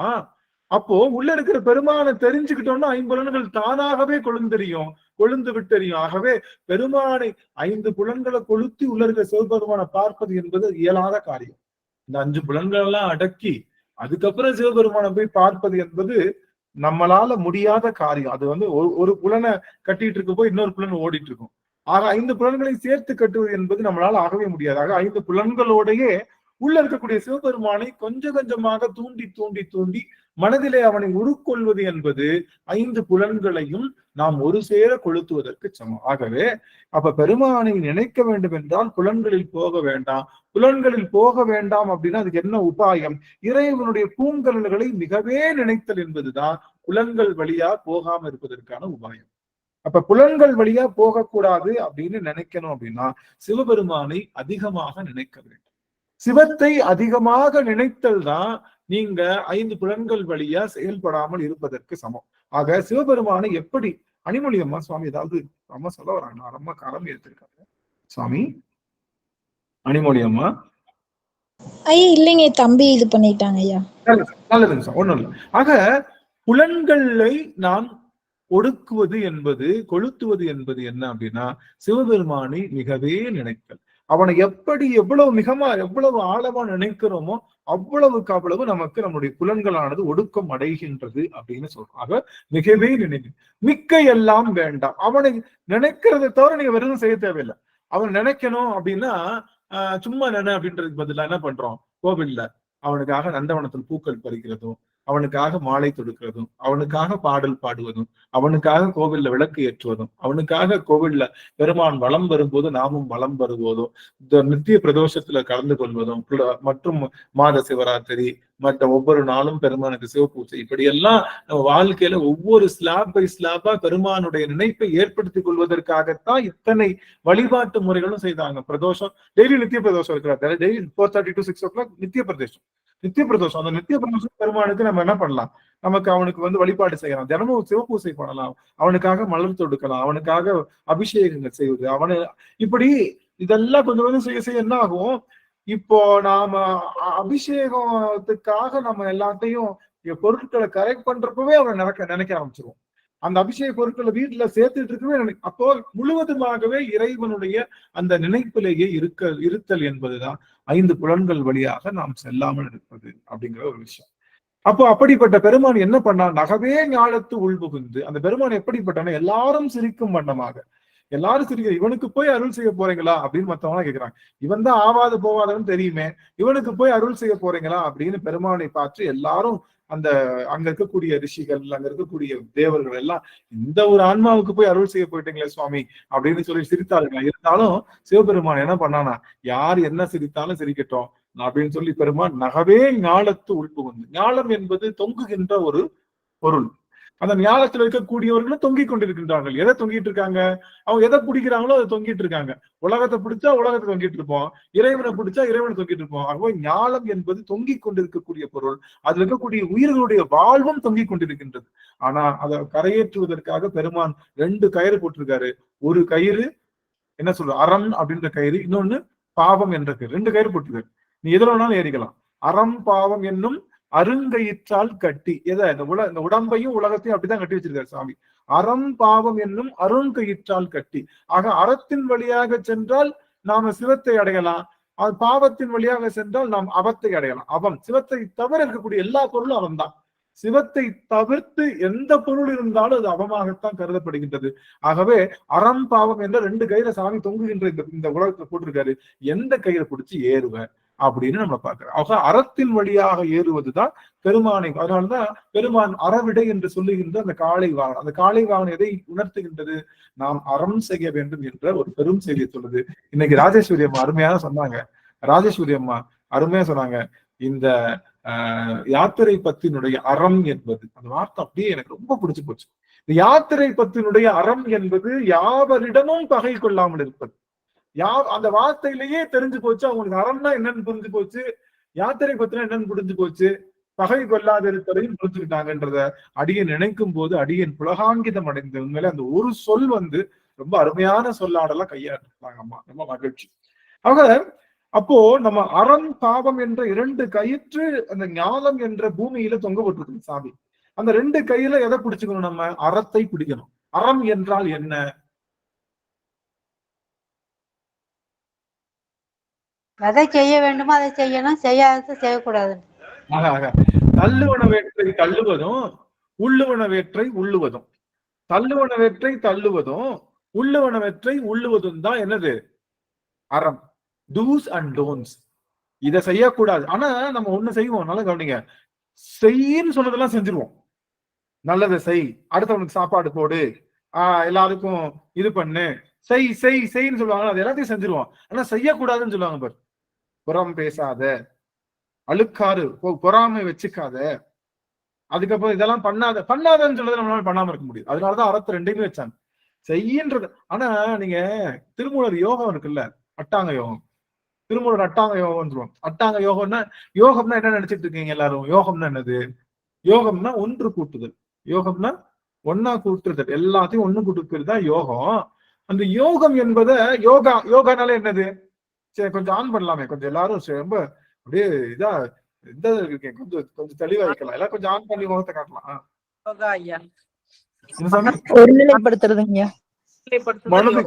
அப்போ உள்ள இருக்கிற பெருமானை தெரிஞ்சுக்கிட்டோம்னா ஐம்புலன்கள் தானாகவே கொழுந்து விட்டறியும். ஆகவே பெருமானை 5 புலன்களை கொளுத்தி உள்ள இருக்கிற சிவபெருமானை பார்ப்பது என்பது இயலாத காரியம். இந்த 5 புலன்கள் எல்லாம் அடக்கி அதுக்கப்புறம் சிவபெருமானை போய் பார்ப்பது என்பது நம்மளால முடியாத காரியம். அது வந்து ஒரு புலனை கட்டிட்டு இருக்க போய் இன்னொரு புலன் ஓடிட்டு இருக்கும். ஆக 5 புலன்களை சேர்த்து கட்டுவது என்பது நம்மளால ஆகவே முடியாது. ஆக 5 புலன்களோடையே உள்ள இருக்கக்கூடிய சிவபெருமானை கொஞ்சம் கொஞ்சமாக தூண்டி தூண்டி தூண்டி மனதிலே அவனை உருக்கொள்வது என்பது 5 புலன்களையும் நாம் ஒரு சேர கொளுத்துவதற்கு சமம். ஆகவே அப்ப பெருமானை நினைக்க வேண்டும் என்றால் புலன்களில் போக வேண்டாம். புலன்களில் போக வேண்டாம் அப்படின்னா அதுக்கு என்ன உபாயம்? இறைவனுடைய பூங்கலன்களை மிகவே நினைத்தல் என்பதுதான் புலன்கள் வழியா போகாம இருப்பதற்கான உபாயம். அப்ப புலன்கள் வழியா போகக்கூடாது அப்படின்னு நினைக்கணும் அப்படின்னா சிவபெருமானை அதிகமாக நினைக்க வேண்டும். சிவத்தை அதிகமாக நினைத்தல் தான் நீங்க 5 புலன்கள் வழியா செயல்படாமல் இருப்பதற்கு சமம். ஆக சிவபெருமானை எப்படி அணிமொழி அம்மா சுவாமி ஏதாவது அம்மா சொல்ல வராங்க, அம்மா காலம் எடுத்திருக்காங்க சுவாமி. அணிமொழி அம்மா ஐயா இல்லைங்க, தம்பி இது பண்ணிட்டாங்க ஐயா. நல்லதுங்க சார், ஒண்ணும் இல்லை. ஆக புலன்களை நாம் ஒடுக்குவது என்பது கொளுத்துவது என்பது என்ன அப்படின்னா சிவபெருமானை மிகவே நினைத்தல். அவனை எவ்வளவு ஆழமா நினைக்கிறோமோ அவ்வளவுக்கு அவ்வளவு நமக்கு நம்முடைய புலன்களானது ஒடுக்கம் அடைகின்றது அப்படின்னு சொல்றாங்க. மிகவே நினைவு மிக்க எல்லாம் வேண்டாம். அவனை நினைக்கிறத தவிர நீங்க வெறும் செய்ய தேவையில்லை. அவன் நினைக்கணும் அப்படின்னா சும்மா நினை அப்படின்றதுக்கு பதிலா என்ன பண்றோம்? கோவில்ல அவனுக்காக நந்தவனத்தில் பூக்கள் பறிக்கிறதும் அவனுக்காக மாலை தொடுக்கிறதும், அவனுக்காக பாடல் பாடுவதும், அவனுக்காக கோவில்ல விளக்கு ஏற்றுவதும், அவனுக்காக கோவில்ல பெருமான் வலம் வரும்போது நாமும் வலம் வருவதும், இந்த நித்திய பிரதோஷத்துல கலந்து கொள்வதும், மற்றும் மாத சிவராத்திரி மற்ற ஒவ்வொரு நாளும் பெருமானுக்கு சிவபூஜை, இப்படியெல்லாம் நம்ம வாழ்க்கையில ஒவ்வொரு ஸ்லாப் பை ஸ்லாப்பா பெருமானுடைய நினைப்பை ஏற்படுத்திக் கொள்வதற்காகத்தான் இத்தனை வழிபாட்டு முறைகளும் செய்தாங்க. பிரதோஷம் டெய்லி நித்திய பிரதோஷம் இருக்கிறார், டெய்லி 4:30 to 6 o'clock நித்திய பிரதோஷம். அந்த நித்திய பிரதோஷம் பெருமானுக்கு நம்ம என்ன பண்ணலாம், அவனுக்கு வழிபாடு செய்யலாம், தினமும் சிவபூசை பண்ணலாம், அவனுக்காக மலர் தொடுக்கலாம், அவனுக்காக அபிஷேகங்கள் செய்வது, இப்படி இதெல்லாம் கொஞ்சம் கொஞ்சம் செய்ய செய்ய என்ன ஆகும், இப்போ நாம அபிஷேகத்துக்காக நம்ம எல்லாத்தையும் பொருட்களை கரெக்ட் பண்றப்பவே அவனை நினைக்க ஆரம்பிச்சிருவோம். அந்த அபிஷேக பொருட்களை வீட்டுல சேர்த்துட்டு இருக்கவே அப்போ முழுவதுமாகவே இறைவனுடைய அந்த நினைப்பிலேயே இருத்தல் என்பதுதான் 5 புலன்கள் வழியாக நாம் செல்லாமல் இருப்பது அப்படிங்கிற ஒரு விஷயம். அப்போ அப்படிப்பட்ட பெருமான் என்ன பண்ணான், நகவே ஞாலத்து உள்புகுந்து. அந்த பெருமான் எப்படிப்பட்டான, எல்லாரும் சிரிக்கும் வண்ணமாக, எல்லாரும் சிரிக்கிற, இவனுக்கு போய் அருள் செய்ய போறீங்களா அப்படின்னு மத்தவங்க கேட்கிறாங்க. இவன் தான் ஆவாது போவாதவன் தெரியுமே, இவனுக்கு போய் அருள் செய்ய போறீங்களா அப்படின்னு பெருமானை பார்த்து எல்லாரும் அங்க இருக்கக்கூடிய ரிஷிகள், அங்க இருக்கக்கூடிய தேவர்கள் எல்லாம், இந்த ஒரு ஆன்மாவுக்கு போய் அருள் செய்ய போயிட்டீங்களே சுவாமி அப்படின்னு சொல்லி சிரித்தார்கள். இருந்தாலும் சிவபெருமான் என்ன பண்ணானா, யார் என்ன சிரித்தாலும் சிரிக்கட்டும் அப்படின்னு சொல்லி பெருமான் நகவே ஞாலத்து உள்புகுந்து. ஞாலம் என்பது தொங்குகின்ற ஒரு பொருள். அந்த ஞாலத்துல இருக்கக்கூடியவர்களும் தொங்கிக் கொண்டிருக்கின்றார்கள். எதை தொங்கிட்டு இருக்காங்க, அவங்க எதை பிடிக்கிறாங்களோ அதை தொங்கிட்டு இருக்காங்க. உலகத்தை பிடிச்சா உலகத்தை தொங்கிட்டு இருப்போம், இறைவனை பிடிச்சா இறைவனை தொங்கிட்டு இருப்போம். ஆகவே ஞாலம் என்பது தொங்கிக் கொண்டிருக்கக்கூடிய பொருள். அதுல இருக்கக்கூடிய உயிர்களுடைய வாழ்வும் தொங்கிக் கொண்டிருக்கின்றது. ஆனா அதை கரையேற்றுவதற்காக பெருமான் 2 கயிறு போட்டிருக்காரு. ஒரு கயிறு என்ன சொல்ற, அறம் அப்படின்ற கயிறு, இன்னொன்னு பாவம் என்ற கயிறு. 2 கயிறு போட்டிருக்காரு. நீ எதுல வேணாலும் ஏறிக்கலாம். அறம் பாவம் என்னும் அருங்கயிற்றால் கட்டி, இந்த உடம்பையும் உலகத்தையும் அப்படிதான் கட்டி வச்சிருக்காரு சாமி. அறம் பாவம் என்னும் அருங்கயிற்றால் கட்டி. ஆக அறத்தின் வழியாக சென்றால் நாம சிவத்தை அடையலாம், பாவத்தின் வழியாக சென்றால் நாம் அவத்தை அடையலாம். அவம் சிவத்தை தவிர இருக்கக்கூடிய எல்லா பொருளும் அவன் தான். சிவத்தை தவிர்த்து எந்த பொருள் இருந்தாலும் அது அவமாகத்தான் கருதப்படுகின்றது. ஆகவே அறம் பாவம் என்ற 2 கயிறை சாமி தொங்குகின்ற இந்த உலகத்தை போட்டிருக்காரு. எந்த கயிறை பிடிச்சி ஏறுவேன் அப்படின்னு நம்ம பார்க்கிறோம். ஆக அறத்தின் வழியாக ஏறுவதுதான் பெருமானை. அதனாலதான் பெருமான் அறவிடை என்று சொல்லுகின்ற அந்த காளை வாகனம். அந்த காளை வாகனம் எதை உணர்த்துகின்றது, நாம் அறம் செய்ய வேண்டும் என்ற ஒரு பெரும் செய்தியை சொல்லுது. இன்னைக்கு ராஜேஸ்வரி அம்மா அருமையாக சொன்னாங்க. இந்த யாத்திரை பத்தினுடைய அறம் என்பது, அந்த வார்த்தை அப்படியே எனக்கு ரொம்ப பிடிச்சு போச்சு. இந்த யாத்திரை பத்தினுடைய அறம் என்பது யாவரிடமும் பகை கொள்ளாமல் இருப்பது. அந்த வார்த்தையிலேயே தெரிஞ்சு போச்சு அவங்களுக்கு அறம்னா என்னன்னு புரிஞ்சு போச்சு, யாத்திரை பத்தினா என்னன்னு புரிஞ்சு போச்சு, பகை கொள்ளாத இருப்பதையும் புரிஞ்சுக்கிட்டாங்கன்றத அடியன் நினைக்கும் போது அடியன் புலகாங்கிதம் அடைந்த. உண்மையில அந்த ஒரு சொல் ரொம்ப அருமையான சொல்லாடெல்லாம் கையாடுறாங்க அம்மா, ரொம்ப மகிழ்ச்சி. ஆக அப்போ நம்ம அறம் பாவம் என்ற 2 கயிற்று அந்த ஞானம் என்ற பூமியில தொங்கப்பட்டிருக்கு சாமி. அந்த 2 கையில எதை பிடிச்சுக்கணும், நம்ம அறத்தை பிடிக்கணும். அறம் என்றால் என்ன, எதை செய்ய வேண்டுமோ அதை செய்யணும், செய்யாதது செய்யக்கூடாது. தள்ளுவனவேற்றை தள்ளுவதும் உள்ளுவனவேற்றை உள்ளுவதும், தள்ளுவனவேற்றை தள்ளுவதும் உள்ளுவனவேற்றை உள்ளுவதும் தான் என்னது, அறம். Dos and don'ts. இதை செய்யக்கூடாது. ஆனா நம்ம ஒண்ணு செய்வோம், நல்லா கவனிங்க, செய்யின்னு சொன்னதெல்லாம் செஞ்சிருவோம். நல்லதை செய், அடுத்தவனுக்கு சாப்பாடு போடு, எல்லாருக்கும் இது பண்ணு, செய்ன்னு சொல்லுவாங்க, அது எல்லாத்தையும் செஞ்சிருவோம். ஆனா செய்யக்கூடாதுன்னு சொல்லுவாங்க பாரு, புறம் பேசாத, அழுக்காறு, பொறாமை வச்சுக்காத, அதுக்கப்புறம் இதெல்லாம் பண்ணாதன்னு சொல்றது நம்மளால பண்ணாம இருக்க முடியும். அதனாலதான் அறத்தை 2மே வச்சாங்க, செய்யின்றது. ஆனா நீங்க திருமூலர் யோகம் இருக்குல்ல, அட்டாங்க யோகம், திருமூலர் அட்டாங்க யோகம் சொல்லுவோம். அட்டாங்க யோகம்னா என்ன நினைச்சிட்டு இருக்கீங்க எல்லாரும்? யோகம்னா என்னது? யோகம்னா ஒன்று கூட்டுதல். யோகம்னா ஒன்னா கூட்டுதல், எல்லாத்தையும் ஒண்ணு கூட்டுறது தான் யோகம். அந்த யோகம் என்பதை யோகானால என்னது? சரி கொஞ்சம் ஆன் பண்ணலாமே, கொஞ்சம் எல்லாரும் ரொம்ப அப்படியே இதா இருக்கேன், கொஞ்சம் தெளிவா வைக்கலாம், எல்லாம் கொஞ்சம் ஆன் பண்ணி முகத்தை காட்டலாம். ஒருநிலைப்படுத்துறதுங்க, மனதை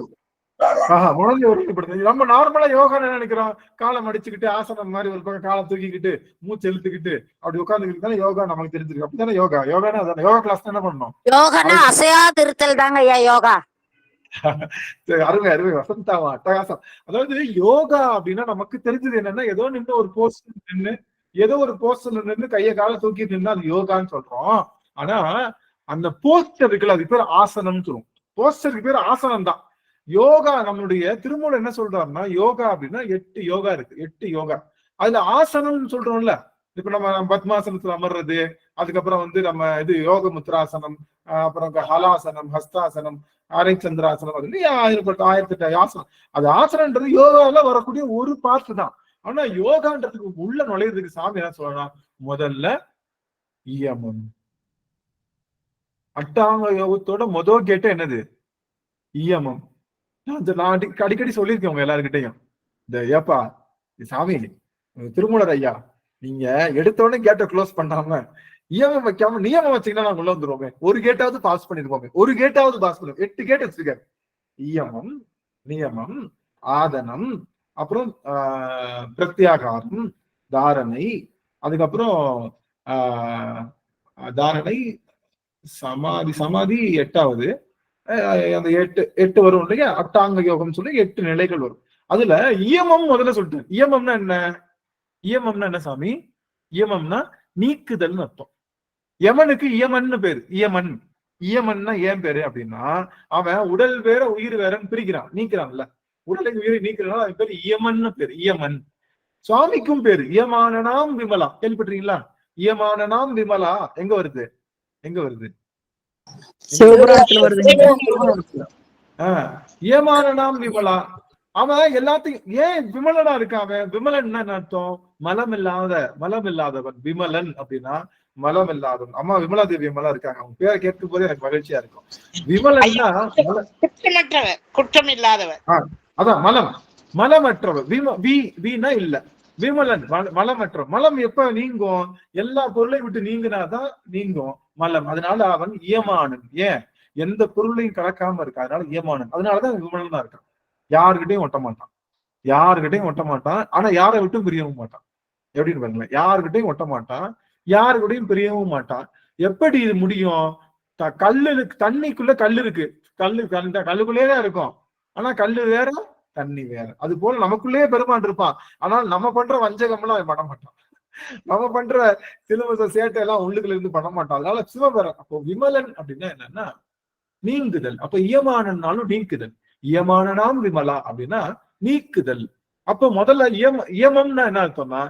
ஒருநிலைப்படுத்துறது. நம்ம நார்மலா யோகா என்ன நினைக்கிறோம், காலம் அடிச்சுக்கிட்டு ஆசனம் மாதிரி ஒரு பக்கம் காலை தூக்கிக்கிட்டு மூச்சு எழுத்துக்கிட்டு அப்படி உட்கார்ந்துக்கிட்டு தானே யோகா நமக்கு தெரிஞ்சிருக்கு. அப்படித்தானே யோகா? யோகானா அதான. யோகா கிளாஸ் என்ன பண்ணணும்? யோகானா அசையாது இருத்தல் தாங்க ஐயா யோகா. அருமை அருமை, வசந்தாவா, அட்டகாசம். அதாவது யோகா அப்படின்னா நமக்கு தெரிஞ்சது என்னன்னா, ஏதோ நின்று ஒரு போஸ்ட் நின்று ஏதோ ஒரு போஸ்டர்ல நின்று கையை கால தூக்கிட்டு நின்று அது யோகான்னு சொல்றோம். ஆனா அந்த போஸ்டர் இருக்குல்ல, அது பேர் ஆசனம்னு சொல்லுவோம். போஸ்டருக்கு பேர் ஆசனம் தான். யோகா நம்மளுடைய திருமூலர் என்ன சொல்றாருன்னா, யோகா அப்படின்னா 8 யோகா இருக்கு, 8 யோகா. அதுல ஆசனம்னு சொல்றோம்ல, இப்ப நம்ம பத்மாசனத்துல அமர்றது, அதுக்கப்புறம் நம்ம இது யோக முத்ராசனம், அப்புறம் ஹலாசனம், ஹஸ்தாசனம், அரை சந்திராசனம், அது 1008 ஆசனம். அது ஆசனம்ன்றது யோகால வரக்கூடிய ஒரு பார்ட் தான். ஆனா யோகான்றதுக்கு உள்ள நுழையிறதுக்கு சாமி என்ன சொல்லலாம், முதல்ல இயமம். அட்டாங்க யோகத்தோட முதல் கேட்ட என்னது, இயமம். நான் அடிக்கடி சொல்லியிருக்கேன் உங்க எல்லாருக்கிட்டையும், இந்த ஏப்பா சாமி திருமூலர் ஐயா, நீங்க எடுத்த உடனே கேட்ட க்ளோஸ் பண்ணாம இயமம் வைக்காம நியமம் வச்சீங்கன்னா நான் உள்ள வந்துருவோமே, ஒரு கேட்டாவது பாஸ் பண்ணிருப்போமே, ஒரு கேட்டாவது பாஸ் பண்ணுவோம். 8 கேட் வச்சிருக்காரு. இயமம், நியமம், ஆதனம், அப்புறம் பிரத்யாகாரம், தாரணை, அதுக்கப்புறம் தாரணை, சமாதி. சமாதி 8வது. அந்த 8 வரும் இல்லையா, அட்டாங்க யோகம் சொல்லி 8 நிலைகள் வரும். அதுல இயமம் முதல்ல சொல்லிட்டேன். இயமம்னா என்ன? இயமம்னா என்ன சாமி? இயமம்னா நீக்குதல்னு அர்த்தம். யமனுக்கு இயமன்னு பேரு. இயமன். இயமன்னா ஏன் பேரு அப்படின்னா, அவன் உடல் வேற உயிர் வேறன்னு பிரிக்கிறான், நீக்கிறான்ல. உடலை உயிரை நீக்கிறான், அது பேரு இயமன்னு பேரு. இயமன். சுவாமிக்கும் பேரு இயமானனாம் விமலா. கேள்விப்பட்டீங்களா? இயமானனாம் விமலா எங்க வருது? எங்க வருது? ஏமானனாம் விமலா. அவன் எல்லாத்தையும் ஏன் விமலனா இருக்கான்? அவன் விமலன் என்ன அர்த்தம்? மலம் இல்லாதவன். விமலன் அப்படின்னா மலம் இல்லாதவன். அம்மா விமலா தேவி அம்மா இருக்காங்க, அவங்க பேரை கேட்கும் போதே எனக்கு மகிழ்ச்சியா இருக்கும். விமலன்னா குற்றம் இல்லாதவன். அதான் மலம், மலமற்றவன். வீணா இல்ல, விமலன் மலமற்ற. மலம் எப்ப நீங்கும்? எல்லா பொருளையும் விட்டு நீங்கினாதான் நீங்கும் மலம். அதனால அவன் இயமானன். ஏன்? எந்த பொருளையும் கலக்காம இருக்கா, அதனால இயமானன். அதனாலதான் விமலன் தான் இருக்கான். யாருக்கிட்டையும் ஒட்ட மாட்டான். ஆனா யாரை விட்டும் பிரியவும் மாட்டான். எப்படின்னு பாருங்களேன், யாருக்கிட்டையும் ஒட்ட மாட்டான், யாருக்கிட்டையும் பிரியவும் மாட்டான். எப்படி இது முடியும்? தண்ணிக்குள்ள கல்லு இருக்கு, கல்லுக்குள்ளேதான் இருக்கும். ஆனா கல்லு வேற, தண்ணி வேற. அது போல நமக்குள்ளேயே பெருமான் இருப்பான். ஆனால் நம்ம பண்ற வஞ்சகம் எல்லாம் பண்ண மாட்டான். நம்ம பண்ற சிலுவ சேட்டை எல்லாம் உள்ளுக்குள்ள இருந்து பண்ண மாட்டான். அதனால சிவபெருமான். அப்போ விமலன் அப்படின்னா என்னன்னா நீங்குதல். அப்ப இயமானனாலும் நீக்குதல். இயமானனாம் விமலா அப்படின்னா நீக்குதல். அப்ப முதல்ல இயமம்னா என்ன அர்த்தம்னா,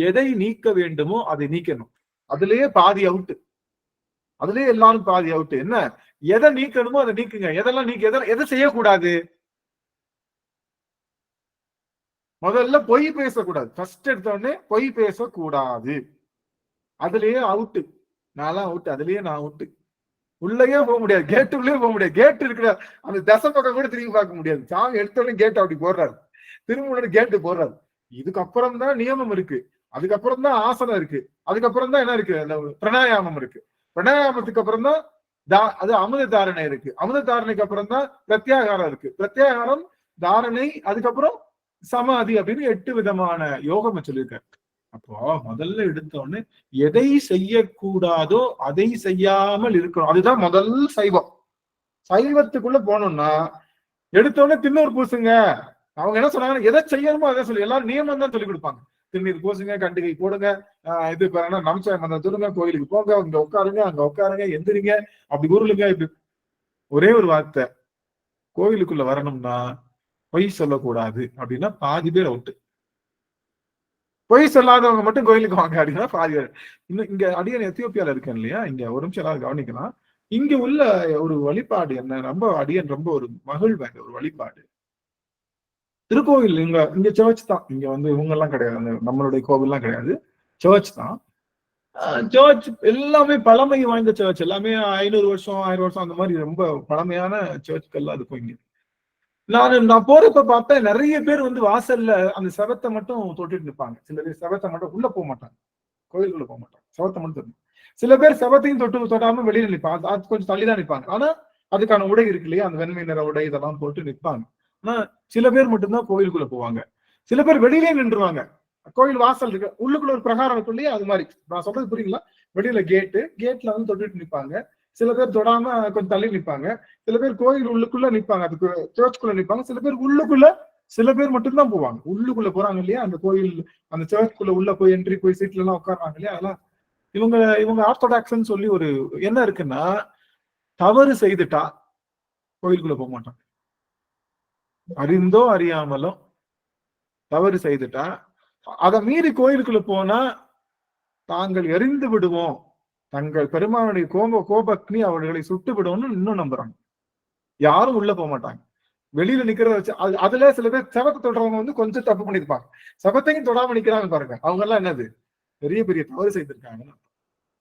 எதை நீக்க வேண்டுமோ அதை நீக்கணும். அதுலயே பாதி அவுட்டு. அதுலயே எல்லாரும் பாதி அவுட்டு. என்ன? எதை நீக்கணுமோ அதை நீக்குங்க. எதெல்லாம் எதை செய்யக்கூடாது? முதல்ல பொய் பேசக்கூடாது. ஃபர்ஸ்ட் எடுத்த உடனே பொய் பேசக்கூடாது. அதுலயே அவுட்டு. நான்லாம் அவுட்டு. அதுலயே நான் அவுட்டு. உள்ளேயே போக முடியாது, கேட்டுக்குள்ளேயே போக முடியாது. கேட்டு இருக்கிற அந்த தசை பக்கம் கூட திரும்பி பார்க்க முடியாது. சாமி எடுத்த உடனே கேட்டு அப்படி போடுறாரு, திரும்ப கேட்டு போடுறாரு. இதுக்கப்புறம் தான் நியமம் இருக்கு, அதுக்கப்புறம் தான் ஆசனம் இருக்கு, அதுக்கப்புறம் தான் என்ன இருக்கு, பிராணாயாமம் இருக்கு. பிராணாயாமத்துக்கு அப்புறம் தான் அது அமிர்த தாரணை இருக்கு. அமிர்த தாரணைக்கு அப்புறம் தான் பிரத்யாகாரம் இருக்கு. பிரத்யாகாரம், தாரணை, அதுக்கப்புறம் சமாதி அப்படின்னு 8 விதமான யோகம் சொல்லியிருக்காரு. அப்போ முதல்ல எடுத்தோன்னு எதை செய்யக்கூடாதோ அதை செய்யாமல் இருக்கணும். அதுதான் முதல் சைவம். சைவத்துக்குள்ள போனோம்னா எடுத்தோடனே திண்ணூர் பூசுங்க. அவங்க என்ன சொன்னாங்க, எதை செய்யணுமோ அதை சொல்லி எல்லாரும் நியமம் தான் சொல்லி கொடுப்பாங்க. திருநீர் பூசுங்க, கண்டிகை போடுங்க, இது நமச்சிவாய மந்திரம் சொல்லுங்க, கோயிலுக்கு போங்க, இங்க உட்காருங்க, அங்க உட்காருங்க, எந்திரிங்க, அப்படி உருளுங்க. இப்படி ஒரே ஒரு வார்த்தை, கோயிலுக்குள்ள வரணும்னா பொய் சொல்லக்கூடாது அப்படின்னா பாதி பேர் அவுட்டு. பொய் சொல்லாதவங்க மட்டும் கோயிலுக்கு வாங்க அப்படின்னா பாதி பேர். இன்னும் இங்க அடியன் எத்தியோப்பியால இருக்கேன் இல்லையா, இங்க ஒரு நிமிஷம் எல்லாரும் கவனிக்கலாம். இங்க உள்ள ஒரு வழிபாடு என்ன, ரொம்ப அடியன் ரொம்ப ஒரு மகிழ்வாங்க. ஒரு வழிபாடு திருக்கோவில். இங்க சர்ச் தான். இங்க இவங்க எல்லாம் கிடையாது, நம்மளுடைய கோவில் எல்லாம் கிடையாது, சர்ச் தான். சர்ச் எல்லாமே பழமை வாய்ந்த சர்ச். எல்லாமே 500 வருஷம் 1000 வருஷம் அந்த மாதிரி ரொம்ப பழமையான சர்ச்சுக்கெல்லாம் இருக்கும். இங்க நான் போறப்ப பார்த்தேன், நிறைய பேர் வாசல்ல அந்த செவத்தை மட்டும் தொட்டுட்டு நிற்பாங்க. சில பேர் செவத்தை மட்டும் உள்ள போக மாட்டாங்க, கோயிலுக்குள்ள போக மாட்டாங்க, செவத்தை மட்டும் தொட்டு. சில பேர் செவத்தையும் தொட்டாம வெளியில நிற்பாங்க, அது கொஞ்சம் தள்ளிதான் நிற்பாங்க. ஆனா அதுக்கான உடை இருக்கு இல்லையா, அந்த வெண்மை நிற உடை இதெல்லாம் போட்டு நிற்பாங்க. ஆனா சில பேர் மட்டும்தான் கோயிலுக்குள்ள போவாங்க. சில பேர் வெளியிலே நின்றுவாங்க. கோயில் வாசல் இருக்கு, உள்ளுக்குள்ள ஒரு பிரகாரம் இருக்கும் இல்லையா, அது மாதிரி. நான் சொல்றது புரியுங்களா? வெளியில கேட்ல தொட்டுட்டு நிற்பாங்க. சில பேர் தொடாம கொஞ்சம் தள்ளி நிற்பாங்க. சில பேர் கோயில் உள்ளுக்குள்ள நிற்பாங்க, அதுக்கு சர்ச்சுக்குள்ள நிற்பாங்க. சில பேர் உள்ளுக்குள்ள சில பேர் மட்டும்தான் போவாங்க. உள்ளுக்குள்ள போறாங்க இல்லையா, அந்த கோயில் அந்த சர்ச்சுக்குள்ள உள்ள போய் என்ட்ரி போய் சீட்ல எல்லாம் உட்கார்றாங்க இல்லையா, அதெல்லாம் இவங்க ஆர்த்தடாக்ஸ்ன்னு சொல்லி ஒரு என்ன இருக்குன்னா, தவறு செய்துட்டா கோயிலுக்குள்ள போக மாட்டாங்க. அறிந்தோ அறியாமலோ தவறு செய்துட்டா அதை மீறி கோயிலுக்குள்ள போனா தாங்கள் எரிந்து விடுவோம், தங்கள் பெருமானுடைய கோபக்னி அவர்களை சுட்டு விடுவோம்னு இன்னும் நம்புறாங்க. யாரும் உள்ள போக மாட்டாங்க. வெளியில நிக்கிறத வச்சு அதுல சில பேர் செவத்தை தொடுறவங்க வந்து கொஞ்சம் தப்பு பண்ணிருப்பாங்க. செவத்தையும் தொடாம நிக்கிறாங்க பாருங்க, அவங்க எல்லாம் என்னது பெரிய பெரிய தவறு செய்திருக்காங்க.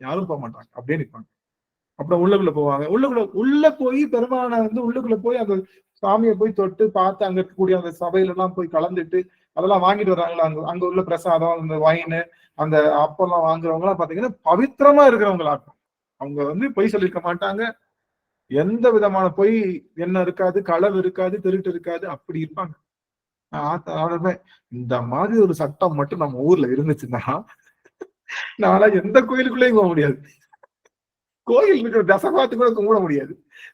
யாரும் போக மாட்டாங்க, அப்படியே நிற்பாங்க. அப்புறம் உள்ளுக்குள்ள போவாங்க. உள்ள போய் பெருமானை வந்து உள்ளுக்குள்ள போய் அந்த சாமியை போய் தொட்டு பார்த்து அங்க இருக்கக்கூடிய அந்த சபையில எல்லாம் போய் கலந்துட்டு அதெல்லாம் வாங்கிட்டு வர்றாங்களா, அங்க உள்ள பிரசாதம், அந்த வைனு, அந்த அப்பெல்லாம் வாங்குறவங்க எல்லாம் பாத்தீங்கன்னா பவித்திரமா இருக்கிறவங்களா இருக்கும். அவங்க வந்து பொய் சொல்லிருக்க மாட்டாங்க, எந்த விதமான பொய் என்ன இருக்காது, களவு இருக்காது, திருட்டு இருக்காது, அப்படி இருப்பாங்க. இந்த மாதிரி ஒரு சட்டம் மட்டும் நம்ம ஊர்ல இருந்துச்சுன்னா நாளா எந்த கோயிலுக்குள்ளேயும் போக முடியாது. கோயில் இருக்கிற தசபாத்து கூட கும்பிட முடியாது.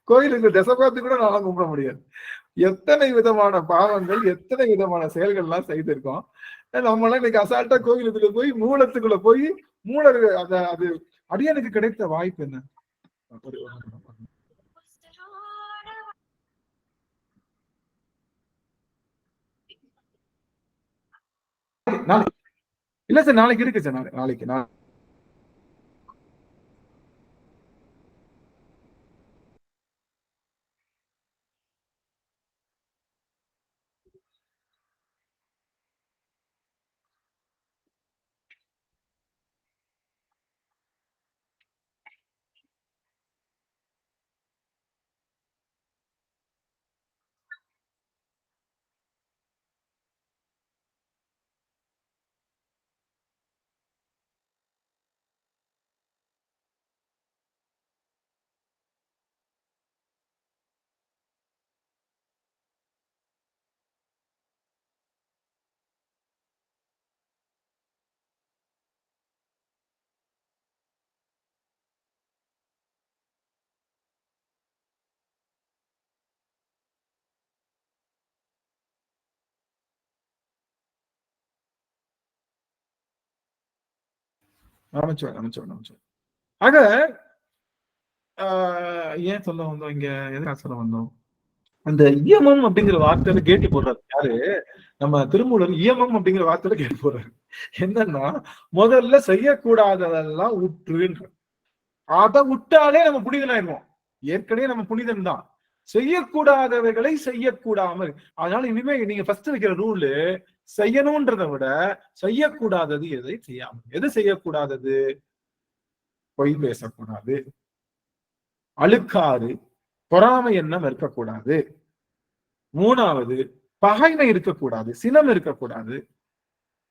கோயில் இருக்கிற தசபாத்து கூட நாளா கும்பிட முடியாது. எத்தனை விதமான பாவங்கள், எத்தனை விதமான செயல்கள் எல்லாம் செய்திருக்கோம். நம்மளாம் இன்னைக்கு அசால்ட்டா கோயிலுக்குள்ள போய் மூலத்துக்குள்ள போய் அது அடியனுக்கு கிடைத்த வாய்ப்பு என்ன? இல்ல சார், நாளைக்கு இருக்கு சார். நாளைக்கு நான் அமைச்சோம். ஆக ஏன் சொல்ல வந்தோம் இங்க, எதுக்காக சொல்ல வந்தோம்? அந்த இயமம் அப்படிங்கிற வார்த்தையில கேட்டு போடுறாரு யாரு, நம்ம திருமூலர் இயமம் அப்படிங்கிற வார்த்தையில கேட்டு போடுறாரு. என்னன்னா, முதல்ல செய்யக்கூடாததெல்லாம் உற்றுன்ற, அதை விட்டாலே நம்ம புனிதனாயிருவோம். ஏற்கனவே நம்ம புனிதன் தான். செய்யக்கூடாதவைகளை செய்யக்கூடாமல், அதனால இனிமே நீங்க ஃபர்ஸ்ட் வைக்கிற ரூலு செய்யணும்ன்றதை விட செய்யக்கூடாதது எதை செய்யாமல். எது செய்யக்கூடாதது? பொய் பேசக்கூடாது, அழுக்காறு, பொறாமை எண்ணம் இருக்கக்கூடாது, மூணாவது பகைமை இருக்கக்கூடாது, சினம் இருக்கக்கூடாது,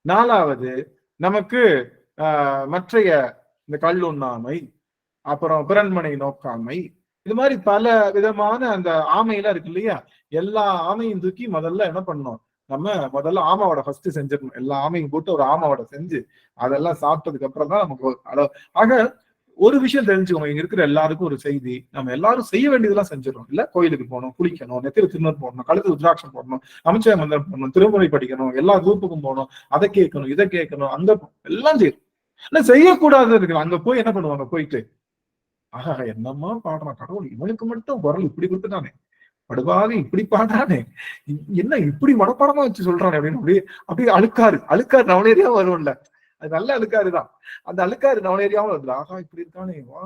நாலாவது நமக்கு மற்றைய இந்த கல்லுண்ணாமை, அப்புறம் பிறன்மனை நோக்காமை, இது மாதிரி பல விதமான அந்த ஆமையெல்லாம் இருக்கு இல்லையா, எல்லா ஆமையும் தூக்கி முதல்ல என்ன பண்ணணும், நம்ம முதல்ல ஆமாவோட ஃபர்ஸ்ட் செஞ்சிடணும். எல்லா ஆமையும் போட்டு ஒரு ஆமாவோட செஞ்சு அதெல்லாம் சாப்பிட்டதுக்கு அப்புறம் தான் நமக்கு. ஆக ஒரு விஷயம் தெரிஞ்சுக்கோங்க, இங்க இருக்கிற எல்லாருக்கும் ஒரு செய்தி, நம்ம எல்லாரும் செய்ய வேண்டியதெல்லாம் செஞ்சிடறோம் இல்ல. கோயிலுக்கு போகணும், குளிக்கணும், நெத்தில திருநூறு போடணும், கழுத்து ருத்ராட்சம் போடணும், அமைச்சர் மந்திரம் போடணும், திருமுறை படிக்கணும், எல்லா குரூப்புக்கும் போகணும், அதை கேட்கணும், இதை கேட்கணும், அங்க எல்லாம் செய்யணும். ஆனா செய்யக்கூடாது இருக்கு. அங்க போய் என்ன பண்ணுவாங்க, போயிட்டு ஆஹா என்னம்மா பாடுறான் கடவுள், இவனுக்கு மட்டும் குரல் இப்படி கொடுத்துட்டானே, படுவாக இப்படி பாடுறானே, என்ன இப்படி மனப்பாடமா வச்சு சொல்றானே அப்படின்னு அப்படியே அழுக்காரு நவனேரியா வரும்ல, அது நல்ல அழுக்காருதான். அந்த அழுக்காரு நவனேரியாவும் வருது. ஆஹா இப்படி இருக்கானே, வா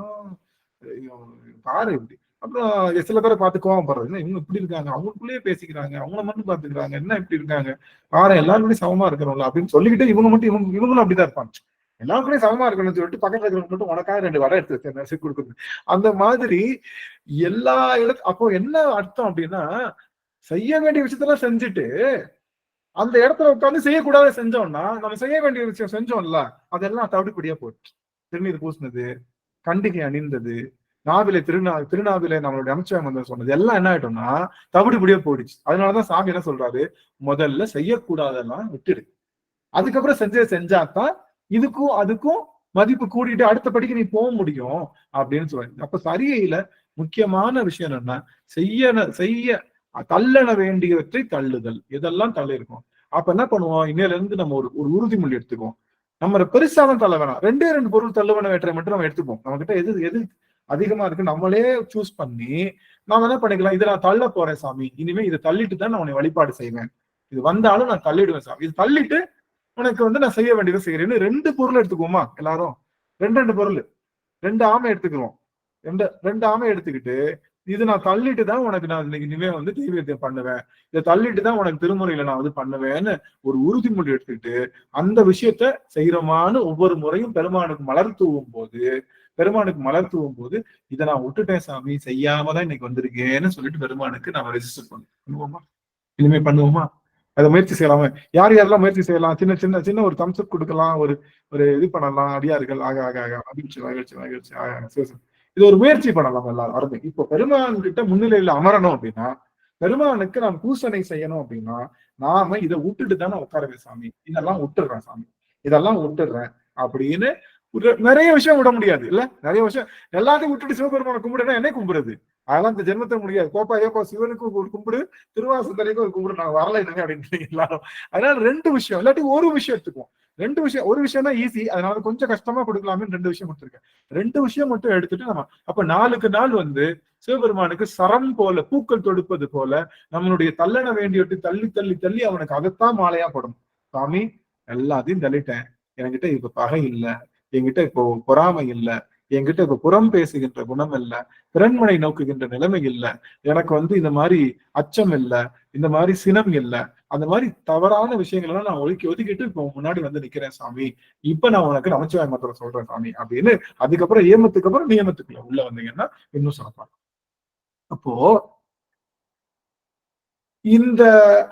பாரு இப்படி. அப்புறம் சில பேரை பார்த்து கோவம் போடுறது, என்ன இவங்க இப்படி இருக்காங்க, அவங்களுக்குள்ளேயே பேசிக்கிறாங்க, அவங்கள மட்டும் பாத்துக்கிறாங்க, என்ன இப்படி இருக்காங்க பாரு, எல்லாருமே சமமா இருக்கிறவங்களா அப்படின்னு சொல்லிக்கிட்டு இவங்க மட்டும் இவங்களும் அப்படிதான் இருப்பாங்க. எல்லாருக்குமே சமமா இருக்கணும்னு சொல்லிட்டு பக்கத்துல இருக்கிறவங்க மட்டும் உனக்காக 2 வடை எடுத்து வச்சு கொடுக்குறது. அந்த மாதிரி எல்லா அப்போ என்ன அர்த்தம் அப்படின்னா, செய்ய வேண்டிய விஷயத்தெல்லாம் செஞ்சுட்டு அந்த இடத்துல உட்காந்து செய்யக்கூடாத செஞ்சோம்னா, நம்ம செய்ய வேண்டிய விஷயம் செஞ்சோம்ல அதெல்லாம் தவிடுபடியா போச்சு. திருநீர் பூசினது, கண்டிகை அணிந்தது, நாவிலை திருநாவிலை நம்மளுடைய அமைச்சர் வந்து சொன்னது எல்லாம் என்ன ஆயிட்டோம்னா தவிடுபடியா போயிடுச்சு. அதனாலதான் சாமி என்ன சொல்றாரு, முதல்ல செய்யக்கூடாதெல்லாம் விட்டுடு, அதுக்கப்புறம் செஞ்சாதான் இதுக்கும் அதுக்கும் மதிப்பு கூட்டிட்டு அடுத்த படிக்கு நீ போக முடியும் அப்படின்னு சொல்றாங்க. அப்ப சரியில முக்கியமான விஷயம் என்னன்னா, செய்ய தள்ளன வேண்டியவற்றை தள்ளுதல், இதெல்லாம் தள்ளிருக்கோம். அப்ப என்ன பண்ணுவோம், இன்னையில இருந்து நம்ம ஒரு உறுதிமொழி எடுத்துக்குவோம். நம்ம பெருசாதான் தள்ள வேணாம், 2 பொருள் தள்ளுவனவற்றை மட்டும் நம்ம எடுத்துப்போம். நம்ம கிட்ட எது அதிகமா இருக்கு நம்மளே சூஸ் பண்ணி நாம என்ன பண்ணிக்கலாம், இதை நான் தள்ள போறேன் சாமி, இனிமே இதை தள்ளிட்டு தான் நான் உன்னை வழிபாடு செய்வேன், இது வந்தாலும் நான் தள்ளிடுவேன் சாமி, இது தள்ளிட்டு உனக்கு நான் செய்ய வேண்டியதை செய்யறேன்னு 2 பொருள் எடுத்துக்குவோமா எல்லாரும்? 2 பொருள், 2 ஆமை எடுத்துக்கிறோம். 2 ஆமை எடுத்துக்கிட்டு இது நான் தள்ளிட்டு தான் உனக்கு நான் இனிமே தெய்வீகத்தை பண்ணுவேன், இதை தள்ளிட்டு தான் உனக்கு திருமுறையில நான் பண்ணுவேன்னு ஒரு உறுதிமொழி எடுத்துக்கிட்டு அந்த விஷயத்த செய்யறோமான்னு ஒவ்வொரு முறையும் பெருமானுக்கு மலர் தூவும் போது இதை நான் விட்டுட்டேன் சாமி, செய்யாம தான் இன்னைக்கு வந்திருக்கேன்னு சொல்லிட்டு பெருமானுக்கு நாம ரெஜிஸ்டர் பண்ணுவோமா? இனிமே பண்ணுவோமா? அதை முயற்சி செய்யலாமா? யாரெல்லாம் முயற்சி செய்யலாம்? சின்ன சின்ன சின்ன ஒரு தம்ஸ்அப் கொடுக்கலாம், ஒரு இது பண்ணலாம். அடியார்கள் ஆக ஆக ஆக மகிழ்ச்சி இது ஒரு முயற்சி பண்ணலாம் எல்லாரும். அருமை. இப்போ பெருமான் கிட்ட முன்னிலையில அமரணும் அப்படின்னா, பெருமானுக்கு நாம் பூசணை செய்யணும் அப்படின்னா, நாம இதை விட்டுட்டு தானே உட்காருவேன் சாமி, இதெல்லாம் விட்டுடுறேன் சாமி, இதெல்லாம் விட்டுடுறேன் அப்படின்னு நிறைய விஷயம் விட முடியாது இல்ல? நிறைய விஷயம் எல்லாத்தையும் விட்டுட்டு சிவபெருமான கும்பிடுனா என்ன கும்பிடுறது? அதெல்லாம் இந்த ஜென்மத்தை முடியாது. கோப்பா சிவனுக்கு ஒரு கும்பிடு, திருவாசத்தலைக்கு ஒரு கும்பிடு, நாங்க வரல என்னங்க அப்படின்னு எல்லாரும். அதனால 2 விஷயம் இல்லாட்டி ஒரு விஷயம் எடுத்துக்குவோம். 2 விஷயம், ஒரு விஷயம் தான் ஈஸி, அதனால கொஞ்சம் கஷ்டமா கொடுக்கலாமே 2 விஷயம் கொடுத்துருக்கேன். 2 விஷயம் மட்டும் எடுத்துட்டு நம்ம அப்ப 4க்கு நாள் சிவபெருமானுக்கு சரம் போல, பூக்கள் தொடுப்பது போல நம்மளுடைய தள்ளன வேண்டியவற்றை தள்ளி தள்ளி தள்ளி அவனுக்கு அதைத்தான் மாலையா போடணும். சாமி எல்லாத்தையும் தள்ளிட்டேன், என்கிட்ட இப்ப பகை இல்லை, என்கிட்ட இப்போ பொறாமை இல்லை, என்கிட்ட இப்ப புறம் பேசுகின்ற குணம் இல்லை, திறன்மனை நோக்குகின்ற நிலைமை இல்லை, எனக்கு இந்த மாதிரி அச்சம் இல்லை, இந்த மாதிரி சினம் இல்லை, அந்த மாதிரி தவறான விஷயங்கள் எல்லாம் நான் ஒதுக்கிட்டு இப்போ முன்னாடி நிக்கிறேன் சாமி, இப்ப நான் உனக்கு நமச்சிவாய மந்திரம் சொல்றேன் சாமி அப்படின்னு அதுக்கப்புறம் ஏமத்துக்கு அப்புறம் நியமத்துக்குள்ள உள்ள வந்தீங்கன்னா இன்னும் சிறப்பாங்க. அப்போ இந்த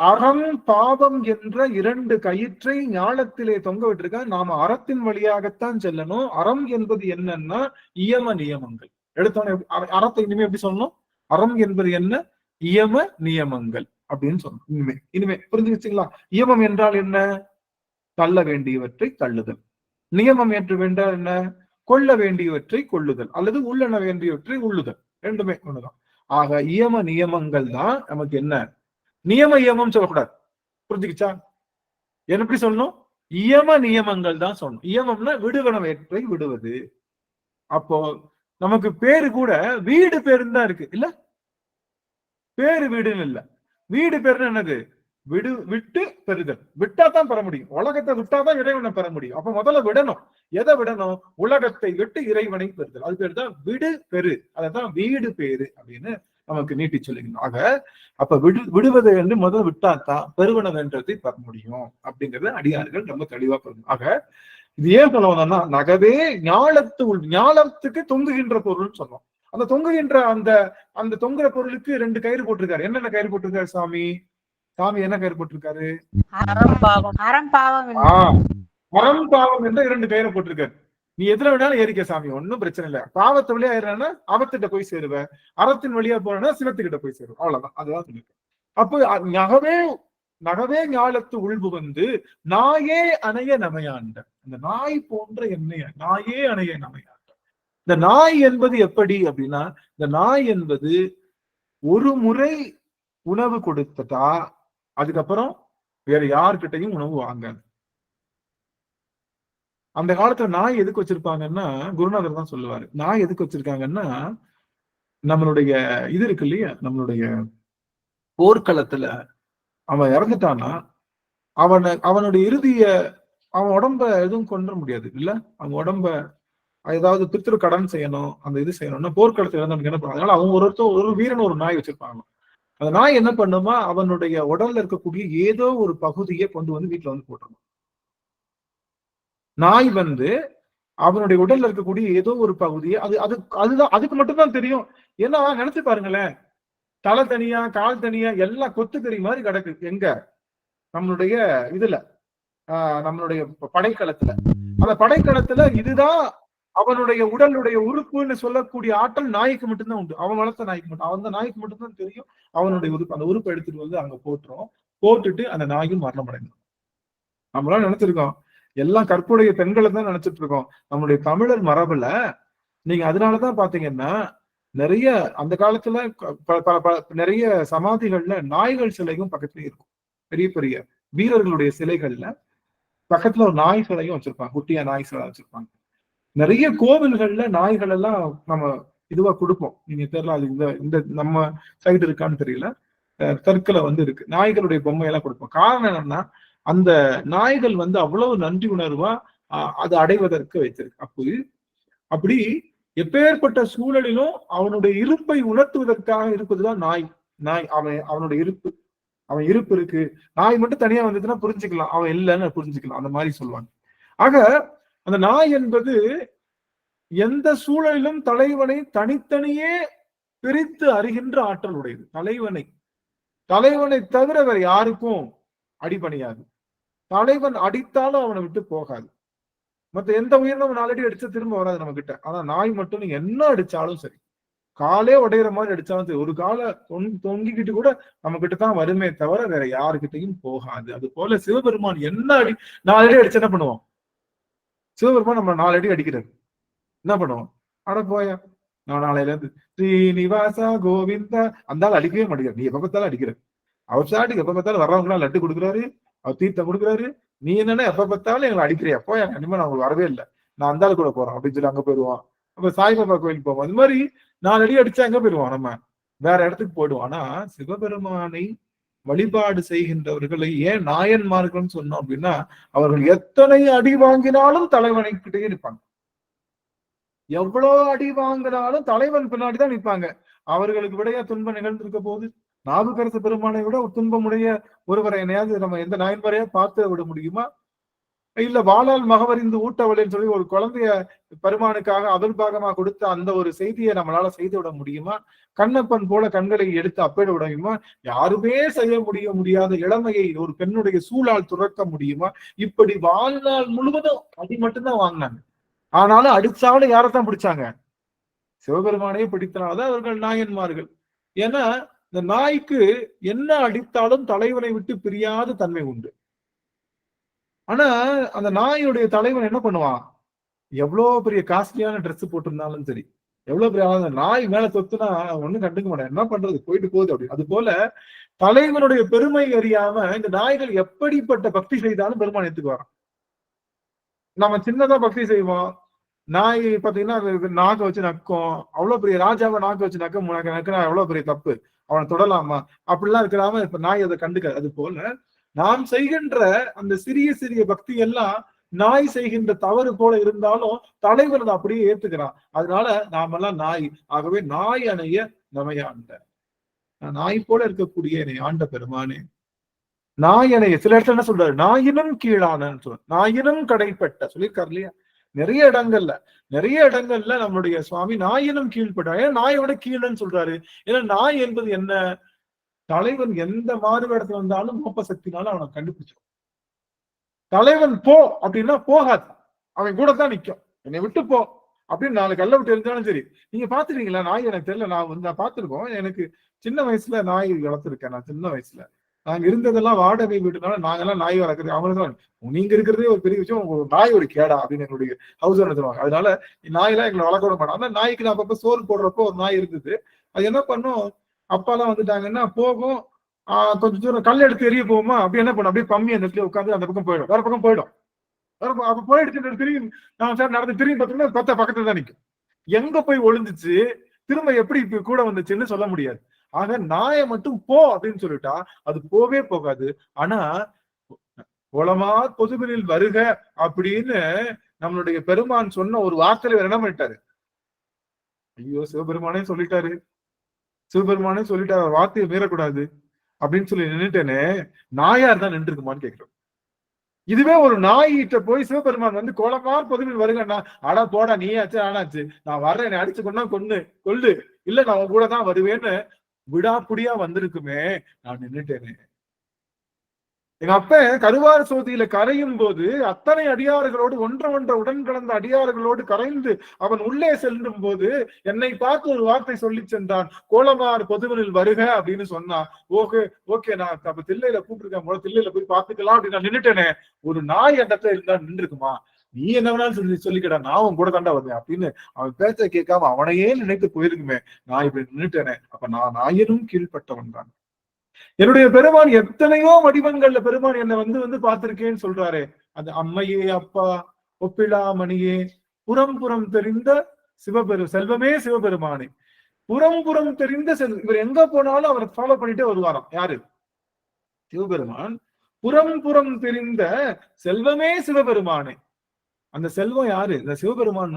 அறம் பாவம் என்ற 2 கயிற்றை ஞாலத்திலே தொங்க விட்டுருக்க. நாம அறத்தின் வழியாகத்தான் செல்லணும். அறம் என்பது என்னன்னா இயம நியமங்கள். எடுத்தோன்னே அறத்தை இனிமே எப்படி சொல்லணும்? அறம் என்பது என்ன? இயம நியமங்கள் அப்படின்னு சொல்லணும். இனிமே புரிஞ்சு வச்சுங்களா? இயமம் என்றால் என்ன? தள்ள வேண்டியவற்றை தள்ளுதல். நியமம் என்று வேண்டால் என்ன? கொள்ள வேண்டியவற்றை கொள்ளுதல் அல்லது உள்ளன வேண்டியவற்றை உள்ளுதல். 2மே ஒண்ணுதான். ஆக இயம நியமங்கள் தான் நமக்கு என்ன? நியமம் சொல்லக்கூடாது. புரிஞ்சுக்கிச்சா? எப்படி சொல்லணும்? இயம நியமங்கள் தான் சொல்லணும். இயமம்னா விடுவனவற்றை விடுவது. அப்போ நமக்கு பேரு கூட வீடு பேருன்னு தான் இருக்கு இல்ல? பேரு வீடுன்னு இல்ல. வீடு பேருன்னு என்னது? விட்டு பெறுதல். விட்டாதான் பெற முடியும். உலகத்தை விட்டாதான் இறைவனை பெற முடியும். அப்ப முதல்ல விடணும். எதை விடணும்? உலகத்தை விட்டு இறைவனை பெறுதல். அது பேரு தான் விடு பெரு. அதான் வீடு பேரு அப்படின்னு நமக்கு நீட்டி சொல்லிக்கணும். ஆக அப்ப விடுவதை முதல்ல விட்டாத்தான் பெருவனவென்றதை பெற முடியும் அப்படிங்கறத அடியார்கள் ரொம்ப தெளிவா பெறணும். ஆக இது ஏன் சொல்ல வந்தோம்னா, நகவே ஞாலத்துக்கு தொங்குகின்ற பொருள்னு சொன்னோம். அந்த தொங்குகின்ற அந்த தொங்குற பொருளுக்கு 2 கயிறு போட்டிருக்காரு. என்னென்ன கயிறு போட்டிருக்காரு சாமி? என்ன கயிறு போட்டிருக்காரு? அறம் பாவம் என்ற 2 கயிறு போட்டிருக்காரு. நீ எதுல வேணாலும் ஏறிக்க சாமி, ஒன்னும் பிரச்சனை இல்லை. பாவத்தை வழியா ஏறினா அவத்திட்ட போய் சேருவேன், அறத்தின் வழியா போனா சிவத்துக்கிட்ட போய் சேருவேன். அவ்வளவுதான். அதுதான் சொல்லிருக்கேன். அப்போ நகவே ஞாலத்து உள்பு நாயே அணைய நமையாண்ட. இந்த நாய் போன்ற என்னைய நாயே அணைய நமையாண்ட. இந்த நாய் என்பது எப்படி அப்படின்னா, இந்த நாய் என்பது ஒரு முறை உணவு கொடுத்ததா அதுக்கப்புறம் வேற யாருக்கிட்டையும் உணவு வாங்காது. அந்த காலத்துல நாய் எதுக்கு வச்சிருப்பாங்கன்னா, குருநாதர் தான் சொல்லுவாரு, நாய் எதுக்கு வச்சிருக்காங்கன்னா, நம்மளுடைய இது இருக்கு இல்லையா, நம்மளுடைய போர்க்களத்துல அவன் இறந்துட்டான்னா அவனுடைய இறுதிய அவன் உடம்ப எதுவும் கொண்டு முடியாது இல்ல. அவன் உடம்ப ஏதாவது பித்திரு கடன் செய்யணும், அந்த இது செய்யணும்னா போர்க்களத்துல இறந்தவனுக்கு என்ன பண்ணுவாங்க, அதனால அவங்க ஒரு வீரன் ஒரு நாய் வச்சிருப்பாங்க. அந்த நாய் என்ன பண்ணுமா, அவனுடைய உடல்ல இருக்கக்கூடிய ஏதோ ஒரு பகுதியை கொண்டு வீட்டுல போட்டுருணும். நாய் அவனுடைய உடல்ல இருக்கக்கூடிய ஏதோ ஒரு பகுதியை அதுதான் அதுக்கு மட்டும்தான் தெரியும். ஏன்னா நினைச்சு பாருங்களேன், தலை தனியா கால் தனியா எல்லாம் கொத்துக்கறி மாதிரி கிடக்கு. எங்க? நம்மளுடைய இதுல நம்மளுடைய படைக்களத்துல. அந்த படைக்களத்துல இதுதான் அவனுடைய உடலுடைய உறுப்புன்னு சொல்லக்கூடிய ஆற்றல் நாய்க்கு மட்டும்தான் உண்டு. அவன் வளர்த்த நாய்க்கு மட்டும், அந்த நாய்க்கு மட்டும்தான் தெரியும் அவனுடைய உறுப்பு. அந்த உறுப்பை எடுத்துட்டு அங்க போட்டுட்டு அந்த நாயும் மரணம் அடைந்தோம். நம்மளாம் நினைச்சிருக்கோம் எல்லாம் கற்புடைய பெண்களை தான் நினைச்சிட்டு இருக்கோம். நம்மளுடைய தமிழர் மரபுல நீங்க அதனாலதான் பாத்தீங்கன்னா, நிறைய அந்த காலத்துல நிறைய சமாதிகள்ல நாய்கள் சிலையும் பக்கத்துலயே இருக்கும். பெரிய பெரிய வீரர்களுடைய சிலைகள்ல பக்கத்துல ஒரு நாய் சிலையும் வச்சிருப்பாங்க, குட்டியா நாய் சிலை வச்சிருப்பாங்க. நிறைய கோவில்கள்ல நாய்கள் எல்லாம் நம்ம இதுவா கொடுப்போம். நீங்க தெரியல, அது இந்த நம்ம சைடு இருக்கான்னு தெரியல, தெற்குல இருக்கு, நாய்களுடைய பொம்மையெல்லாம் கொடுப்போம். காரணம் என்னன்னா அந்த நாய்கள் அவ்வளவு நன்றி உணர்வா அது அடைவதற்கு வைத்திருக்கு. அப்படி எப்பேற்பட்ட சூழலிலும் அவனுடைய இருப்பை உணர்த்துவதற்காக இருப்பதுதான் நாய். அவனுடைய அவன் இருப்பு இருக்கு. நாய் மட்டும் தனியா வந்துச்சுன்னா புரிஞ்சுக்கலாம், அவன் இல்லைன்னு புரிஞ்சுக்கலாம், அந்த மாதிரி சொல்லுவாங்க. ஆக அந்த நாய் என்பது எந்த சூழலிலும் தலைவனை தனித்தனியே பிரித்து அறிகின்ற ஆற்றல் உடையது. தலைவனை தவிர வேற யாருக்கும் அடிபணியாது. தலைவன் அடித்தாலும் அவனை விட்டு போகாது. மத்த எந்த உயிரினம் 4 அடி அடிச்சா திரும்ப வராது நம்ம கிட்ட. ஆனா நாய் மட்டும் நீங்க என்ன அடிச்சாலும் சரி, காலே உடையிற மாதிரி அடிச்சாலும் சரி, ஒரு காலை தொங்கிக்கிட்டு கூட நம்ம கிட்ட தான் வருமே தவிர வேற யாருக்கிட்டையும் போகாது. அது போல சிவபெருமான் என்ன 4 அடி அடிச்சா என்ன பண்ணுவோம்? சிவபெருமான் நம்ம 4 அடி அடிக்கிறது என்ன பண்ணுவோம்? அட போயா, நான் நாளையில இருந்து ஸ்ரீனிவாசா கோவிந்தா அந்த அடிக்கவே மாட்டேங்கிறார். நீ எப்ப பார்த்தாலும் அடிக்கிற. அவர் சாட்டுக்கு எப்ப பார்த்தாலும் வர்றவங்க லட்டு கொடுக்குறாரு, அவர் தீர்த்தம் கொடுக்குறாரு. நீ என்னன்னா எப்ப பார்த்தாலும் எங்களை அடிக்கிறியா? போயா, இனிமே நான் உங்களுக்கு வரவே இல்லை, நான் அந்த கூட போறோம் அப்படின்னு சொல்லி அங்க போயிடுவான். அப்ப சாய்பாபா கோயிலுக்கு போவோம். அது மாதிரி 4 அடி அடிச்சா எங்க போயிடுவோம்? நம்ம வேற இடத்துக்கு போயிடுவோம். ஆனா சிவபெருமானை வழிபாடு செய்கின்றவர்களை ஏன் நாயன்மார்கள்னு சொன்னோம் அப்படின்னா, அவர்கள் எத்தனை அடி வாங்கினாலும் தலைவனை கிட்டே நிற்பாங்க. எவ்வளவு அடி வாங்கினாலும் தலைவன் பின்னாடிதான் நிற்பாங்க. அவர்களுக்கு விடையா துன்பம் நிகழ்ந்திருக்க போது நாவுக்கரசு பெருமானை விட ஒரு துன்பமுடைய ஒருவரை என்னையாவது நம்ம எந்த நாயன்மாரையா பார்த்து விட முடியுமா? இல்ல வாளால் மகவறிந்து ஊட்டவளைன்னு சொல்லி ஒரு குழந்தைய பெருமானுக்காக அவிர்பாகமா கொடுத்த அந்த ஒரு செய்தியை நம்மளால செய்து விட முடியுமா? கண்ணப்பன் போல கண்களை எடுத்து அப்பேட விட முடியுமா? யாருமே செய்ய முடியாத இளமையை ஒரு பெண்ணுடைய சூழால் துறக்க முடியுமா? இப்படி வாழ்நாள் முழுவதும் அடி மட்டும்தான் வாங்கினாங்க. ஆனாலும் அடிச்சாலும் யாரைத்தான் பிடிச்சாங்க? சிவபெருமானையே பிடித்தனால்தான் அவர்கள் நாயன்மார்கள். ஏன்னா இந்த நாய்க்கு என்ன அடித்தாலும் தலைவனை விட்டு பிரியாத தன்மை உண்டு. ஆனா அந்த நாயுடைய தலைவன் என்ன பண்ணுவான்? எவ்வளவு பெரிய காஸ்ட்லியான ட்ரெஸ் போட்டிருந்தாலும் சரி, எவ்வளவு பெரிய நாய் மேல தொத்துனா ஒண்ணும் கண்டுக்க மாட்டேன், என்ன பண்றது, போயிட்டு போகுது அப்படி. அது போல தலைவனுடைய பெருமை அறியாம இந்த நாய்கள் எப்படிப்பட்ட பக்தி செய்தாலும் பெருமான் எடுத்துக்குவாரான். நம்ம சின்னதா பக்தி செய்வோம், நாய் பாத்தீங்கன்னா நாக்க வச்சு நக்கும். அவ்வளவு பெரிய ராஜாவை நாக்க வச்சு நக்குனா எவ்வளவு பெரிய தப்பு, அவனை தொடலாமா? அப்படிலாம் இருக்கிறாம இப்ப நாய் அதை கண்டுக்காது. அது போல நாம் செய்கின்ற அந்த சிறிய சிறிய பக்தி எல்லாம் நாய் செய்கின்ற தவறு போல இருந்தாலும் தலைவர் அதை அப்படியே ஏத்துக்கிறான். அதனால நாமெல்லாம் நாய். ஆகவே நாய் அணைய நமையாண்ட, நாய் போல இருக்கக்கூடிய என்னை ஆண்ட பெருமானே, நாய் அணைய. சில இடத்துல என்ன சொல்றாரு? நாயினும் கீழானன்னு சொல்ற, நாயினும் கடைப்பட்ட சொல்லியிருக்காரு இல்லையா? நிறைய இடங்கள்ல நம்மளுடைய சுவாமி நாயினும் கீழ்பட்டார். ஏன்னா நாயோட கீழன்னு சொல்றாரு. ஏன்னா நாய் என்பது என்ன? தலைவன் எந்த மாறுவேடத்துல வந்தாலும் மோப்ப சக்தினாலும் அவனை கண்டுபிடிச்சிடும். தலைவன் போ அப்படின்னா போகாது, அவன் கூட தான் நிற்கும். என்னை விட்டு போ அப்படின்னு 4 கல்ல விட்டு இருந்தாலும் சரி. நீங்க பாத்துருக்கீங்களா நான்? எனக்கு தெரியல, நான் பார்த்திருக்கோம். எனக்கு சின்ன வயசுல நாய் வளர்த்துருக்கேன். நான் சின்ன வயசுல நாங்க இருந்ததெல்லாம் வாடகை வீட்டுனால நாங்கெல்லாம் நாய் வளர்க்குறது. அவங்களுக்கு நீங்க இருக்கிறதே ஒரு பெரிய விஷயம், உங்க நாய் ஒரு கேடா அப்படின்னு எங்களுடைய ஹவுஸ் ஓனர் சொல்லுவாங்க. அதனால நாயெல்லாம் எங்களை வளர்க்க விட மாட்டோம். ஆனா நாய்க்கு நான் அப்பப்ப சோறு போடுறப்போ ஒரு நாய் இருந்தது. அது என்ன பண்ணும், அப்பாலாம் வந்துட்டாங்கன்னா போகும், கொஞ்சம் தூரம் கல் எடுத்து எரிய போகுமா, அப்படி என்ன பண்ணும், அப்படியே பம்மி அந்த இடத்துல உட்காந்து அந்த பக்கம் போயிடும், வேற பக்கம் போயிடும். அப்ப போயிடுச்சு திரும்பி நான் சார் நடந்து திரும்பி பார்த்தோம்னா பக்கத்துல தான் நிற்கும். எங்க போய் ஒளிஞ்சிச்சு, திரும்ப எப்படி கூட வந்துச்சுன்னு சொல்ல முடியாது. ஆக நாயை மட்டும் போ அப்படின்னு சொல்லிட்டா அது போவே போகாது. ஆனா கோலமார் பொதுவினில் வருக அப்படின்னு நம்மளுடைய பெருமான் சொன்ன ஒரு வார்த்தையில என்ன பண்ணிட்டாரு? ஐயோ சிவபெருமானே சொல்லிட்டாரு, வார்த்தையை மீறக்கூடாது அப்படின்னு சொல்லி நின்றுட்டேனே, நாயார் தான் நின்று இருக்குமான்னு கேட்கிறோம். இதுவே ஒரு நாயிட்ட போய் சிவபெருமான் கோலமார் பொதுவில் வருகன்னா, ஆடா போடா நீயாச்சு ஆனாச்சு, நான் வர்றேன், என்னை அடிச்சு கொள்ளு, இல்ல நான் கூட தான் வருவேன்னு விடாப்புடியா வந்திருக்குமே, நான் நின்னுட்டேனே. எங்க அப்ப கருவார சோதியில கரையும் போது அத்தனை அடியார்களோடு ஒன்ற உடன் கலந்த அடியார்களோடு கரைந்து அவன் உள்ளே செல்லும் போது என்னை பார்த்து ஒரு வார்த்தை சொல்லி சென்றான், கோலமார் பொதுவனில் வருக அப்படின்னு சொன்னான். ஓகே நான் அப்ப தில்லையில கூப்பிட்டுருக்கேன் போல, தில்லையில போய் பார்த்துக்கலாம் அப்படின்னு நான் நின்னுட்டேனே. ஒரு நாய் இடத்துல இருந்தா நின்று இருக்குமா? நீ என்ன வேணாலும் சொல்லிக்கடா, நான் அவன் கூட தாண்டா வந்தேன் அப்படின்னு அவன் பேச்ச கேட்காம அவனையே நினைத்து போயிருக்குமே, நான் இப்படி நின்னுட்டேனே, அப்ப நான் நாயனும் கீழ்பட்டவன் தான். என்னுடைய பெருமான் எத்தனையோ வடிவங்கள்ல பெருமான் என்னை வந்து பார்த்திருக்கேன்னு சொல்றாரு. அது அம்மையே அப்பா ஒப்பிலாமணியே புறம் தெரிந்த செல்வமே சிவபெருமானே, புறம் தெரிந்த இவர் எங்க போனாலும் அவரை ஃபாலோ பண்ணிட்டே வருவாராம். யாரு? சிவபெருமான். புறம் தெரிந்த செல்வமே சிவபெருமானே. அந்த செல்வம் யாரு? இந்த சிவபெருமான்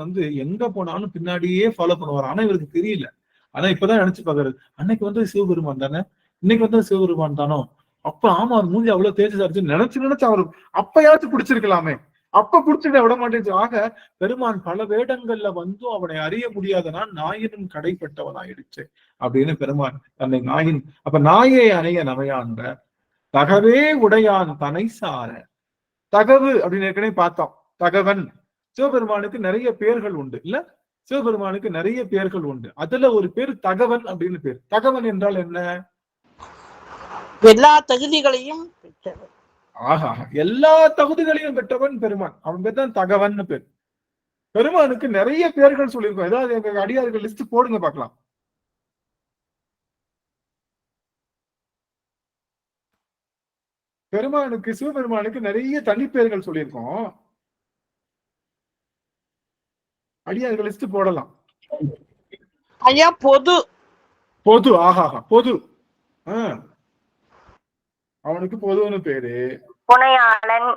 எங்க போனாலும் பின்னாடியே ஃபாலோ பண்ணுவார். ஆனா இவருக்கு தெரியல. ஆனா இப்பதான் நினைச்சு பாக்குறது, அன்னைக்கு சிவபெருமான் தானே, இன்னைக்கு சிவபெருமான் தானோ, அப்ப ஆமா அவர் மூஞ்சி அவ்வளவு தேய்ச்சி சாரிச்சு நினைச்சு அவர் அப்பயாச்சும் பிடிச்சிருக்கலாமே, அப்ப பிடிச்சிருக்க விட மாட்டேங்குது. ஆக பெருமான் பல வேடங்கள்ல அவனை அறிய முடியாதனா நாயினும் கடைப்பட்டவன் ஆயிடுச்சு அப்படின்னு பெருமான் தன்னை நாயின். அப்ப நாயை அணைய நமையான்ற தகவே உடையான் தனை சார. தகவு அப்படின்னு ஏற்கனவே பார்த்தோம். தகவன், சிவபெருமானுக்கு நிறைய பேர்கள் உண்டு இல்ல, சிவபெருமானுக்கு நிறைய பேர்கள் உண்டு. அதுல ஒரு பேர் தகவன் அப்படின்னு பேர். தகவன் என்றால் என்ன? எல்லா தகுதிகளையும் பெற்றவன். ஆஹா, எல்லா தகுதிகளையும் பெற்றவன் பெருமான். அவன் பேர் தான் தகவன் பேர். பெருமானுக்கு நிறைய பேர்கள் சொல்லியிருக்கோம். ஏதாவது எங்க அடியார்கள் லிஸ்ட் போடுங்க பார்க்கலாம். பெருமானுக்கு, சிவபெருமானுக்கு நிறைய தனிப்பெயர்கள் சொல்லியிருக்கோம். அடியார்கள் லிஸ்ட் போடலாம். ஐயா பொது. பொது. ஆஹாஹா, பொது. அவனுக்கு பொதுன்னு பேரு புனையாளன்.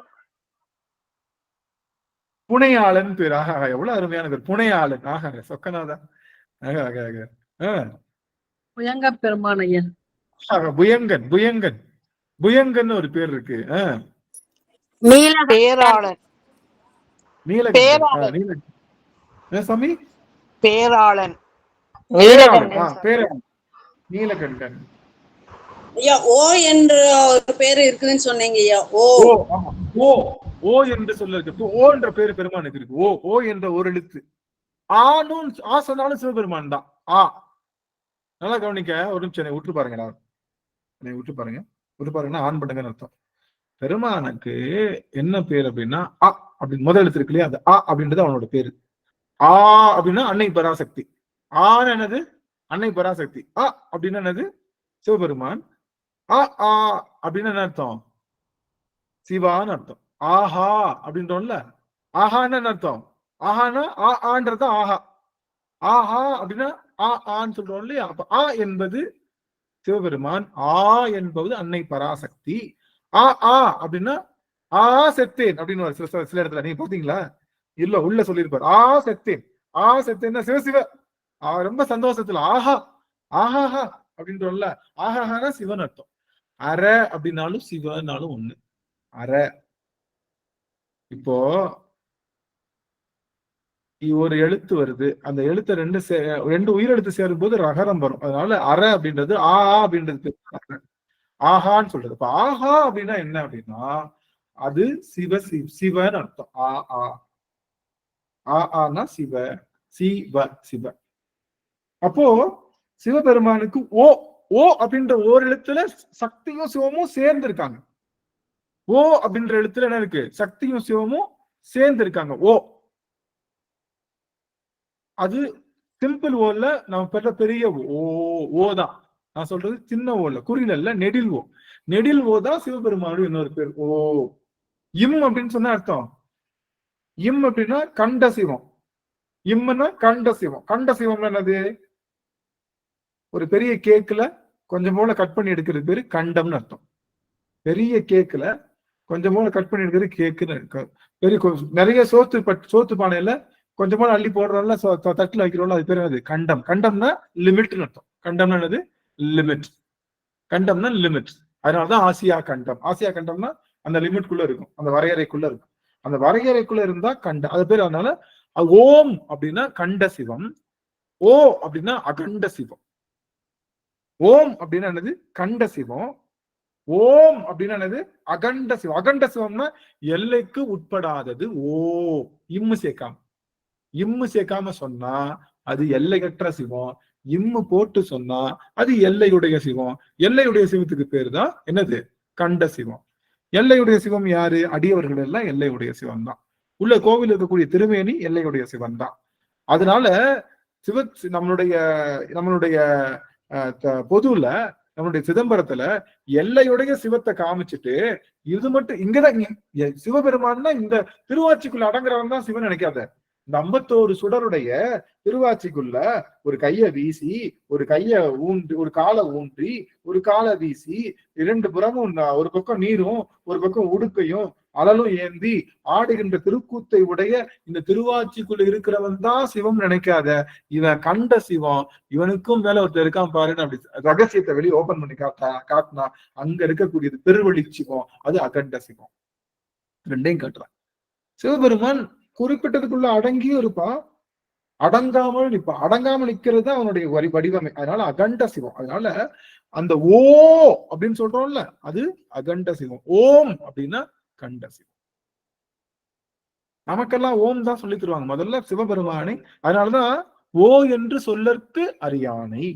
புனையாளன் பேர். ஆஹா, எவ்வளவு அருமையான பேர், புனையாளன். ஆஹா, சொக்கநாதா. புயங்க பெருமான் ஐயா. புயங்கன். புயங்கன் ஒரு பேர் இருக்கு. பேராளன். சாமி பேராளன். நீலகண்டன். ஐயா ஓ என்ற ஒரு பேரு இருக்குதுன்னு சொன்னீங்க ஐயா. ஓ ஓ என்று சொல்ல இருக்கு. ஓ என்ற பேரு பெருமானுக்கு இருக்கு. ஓ என்ற ஒரு எழுத்து. ஆனும் ஆ சொன்னாலும் சிவபெருமான் தான். ஆ நல்லா கவனிக்க. ஒரு நிமிஷம் விட்டு பாருங்க. விட்டு பாருங்கன்னா ஆண் பண்ணுங்கன்னு அர்த்தம். பெருமானுக்கு என்ன பேர் அப்படின்னா அ அப்படின்னு முதல் எழுத்து இருக்கு இல்லையா, அது அ அப்படின்றது அவனோட பேரு. ஆ அப்படின்னா அன்னை பராசக்தி. ஆன்னு என்னது? அன்னை பராசக்தி. அ அப்படின்னா என்னது? சிவபெருமான். ஆ அப்படின்னு என்ன அர்த்தம்? சிவான்னு அர்த்தம். ஆஹா அப்படின்றோம்ல, ஆஹான்னு என்ன அர்த்தம்? ஆஹானா ஆன்றது ஆஹா. ஆஹா அப்படின்னா ஆன்னு சொல்றோம் இல்லையா. அப்ப ஆ என்பது சிவபெருமான், ஆ என்பது அன்னை பராசக்தி. அப்படின்னா ஆ செத்தேன் அப்படின்னு சில இடத்துல நீங்க பாத்தீங்களா? இல்ல உள்ள சொல்லியிருப்பார். ஆ செத்தேன் சிவசிவ ரொம்ப சந்தோஷத்துல ஆஹா ஆஹாஹா அப்படின்றோம்ல. ஆஹாஹானா சிவன் அர்த்தம். அற அப்படின்னாலும் சிவனாலும் ஒண்ணு. அற. இப்போ ஒரு எழுத்து வருது, அந்த எழுத்தை ரெண்டு உயிரெழுத்து சேரும் போது ரகரம் வரும். அதனால அற அப்படின்றது ஆ அப்படின்றது ஆஹான்னு சொல்றது. இப்ப ஆஹா அப்படின்னா என்ன அப்படின்னா அது சிவன் அர்த்தம். ஆனா சிவ. அப்போ சிவபெருமானுக்கு ஓ அப்படின்ற ஒரு எழுத்துல சக்தியும் சிவமும் சேர்ந்து இருக்காங்க. ஓ அப்படின்ற எழுத்துல என்ன இருக்கு? சக்தியும் சிவமும் சேர்ந்து இருக்காங்க. ஓ அது சிம்பிள் ஓல்ல நம்ம பெற்ற பெரிய ஓ தான். நான் சொல்றது சின்ன ஓல்ல, குறியில நெடில் ஓ. நெடில் ஓ தான் சிவபெருமானுடைய இன்னொரு பேர். ஓ. இம் அப்படின்னு சொன்ன அர்த்தம். இம் அப்படின்னா கண்ட சிவம். இம்னா கண்ட சிவம். கண்ட சிவம் என்னது? ஒரு பெரிய கேக்குல கொஞ்சம் போல கட் பண்ணி எடுக்கிறது பேரு கண்டம்னு அர்த்தம். பெரிய கேக்குல கொஞ்சம் போல கட் பண்ணி எடுக்கிறது கேக்குன்னு. பெரிய நிறைய சோத்து பானையில கொஞ்சம் போல அள்ளி போடுறோம்ல, தட்டுல வைக்கிறோம்ல, அது பேர் என்னது? கண்டம். கண்டம்னா லிமிட்னு அர்த்தம். கண்டம்னா என்னது? லிமிட். கண்டம்னா லிமிட். அதனாலதான் ஆசியா கண்டம். ஆசியா கண்டம்னா அந்த லிமிட்குள்ள இருக்கும், அந்த வரையறைக்குள்ள இருக்கும். அந்த வரையறைக்குள்ள இருந்தா கண்டம், அது பேர். அதனால ஓம் அப்படின்னா கண்ட சிவம், ஓ அப்படின்னா அகண்ட சிவம். ஓம் அப்படின்னா என்னது? கண்ட சிவம். ஓம் அப்படின்னா என்னது? அகண்ட சிவம். அகண்ட சிவம்னா எல்லைக்கு உட்படாதது. ஓ இம்மு சேர்க்காம சொன்னா அது எல்லையற்ற சிவம். இம்மு போட்டு சொன்னா அது எல்லையுடைய சிவம். எல்லையுடைய சிவத்துக்கு பேரு தான் என்னது? கண்ட சிவம். எல்லையுடைய சிவம் யாரு? அடியவர்கள் எல்லாம் எல்லையுடைய சிவம் தான். உள்ள கோவில் இருக்கக்கூடிய திருமேனி எல்லையுடைய சிவன் தான். அதனால நம்மளுடைய பொதுல நம்மளுடைய சிதம்பரத்துல எல்லையுடைய சிவத்தை காமிச்சிட்டு இது மட்டும் இங்கதான் சிவபெருமான்னா இந்த திருவாச்சிக்குள்ள அடங்குறவன் தான் சிவன் நினைக்காத. இந்த 51 சுடருடைய திருவாச்சிக்குள்ள ஒரு கைய வீசி ஒரு கைய ஊன்றி ஒரு காலை ஊன்றி ஒரு காலை வீசி 2 புறமும் ஒரு பக்கம் நீரும் ஒரு பக்கம் உடுக்கையும் அழலும் ஏந்தி ஆடுகின்ற திருக்கூத்தை உடைய இந்த திருவாச்சிக்குள்ள இருக்கிறவன் தான் சிவம் நினைக்காத. இவன் கண்ட சிவம், இவனுக்கும் மேல ஒருத்தர் இருக்கான் பாருன்னு அப்படி ரகசியத்தை வெளியே ஓபன் பண்ணி காட்டினா அங்க இருக்கக்கூடியது பெருவெளி சிவம், அது அகண்ட சிவம். ரெண்டையும் காட்டுறான். சிவபெருமான் குறிப்பிட்டதுக்குள்ள அடங்கியும் இருப்பான், அடங்காமல் நிற்பான். அடங்காமல் நிக்கிறது தான் அவனுடைய வடிவமை. அதனால அகண்ட சிவம். அதனால அந்த ஓ அப்படின்னு சொல்றோம்ல, அது அகண்ட சிவம். ஓம் அப்படின்னா கண்ட சிவம். நமக்கெல்லாம் ஓம் தான் சொல்லி தருவாங்க முதல்ல சிவபெருமானை. அதனாலதான் ஓ என்று சொல்லற்கு அறியானை.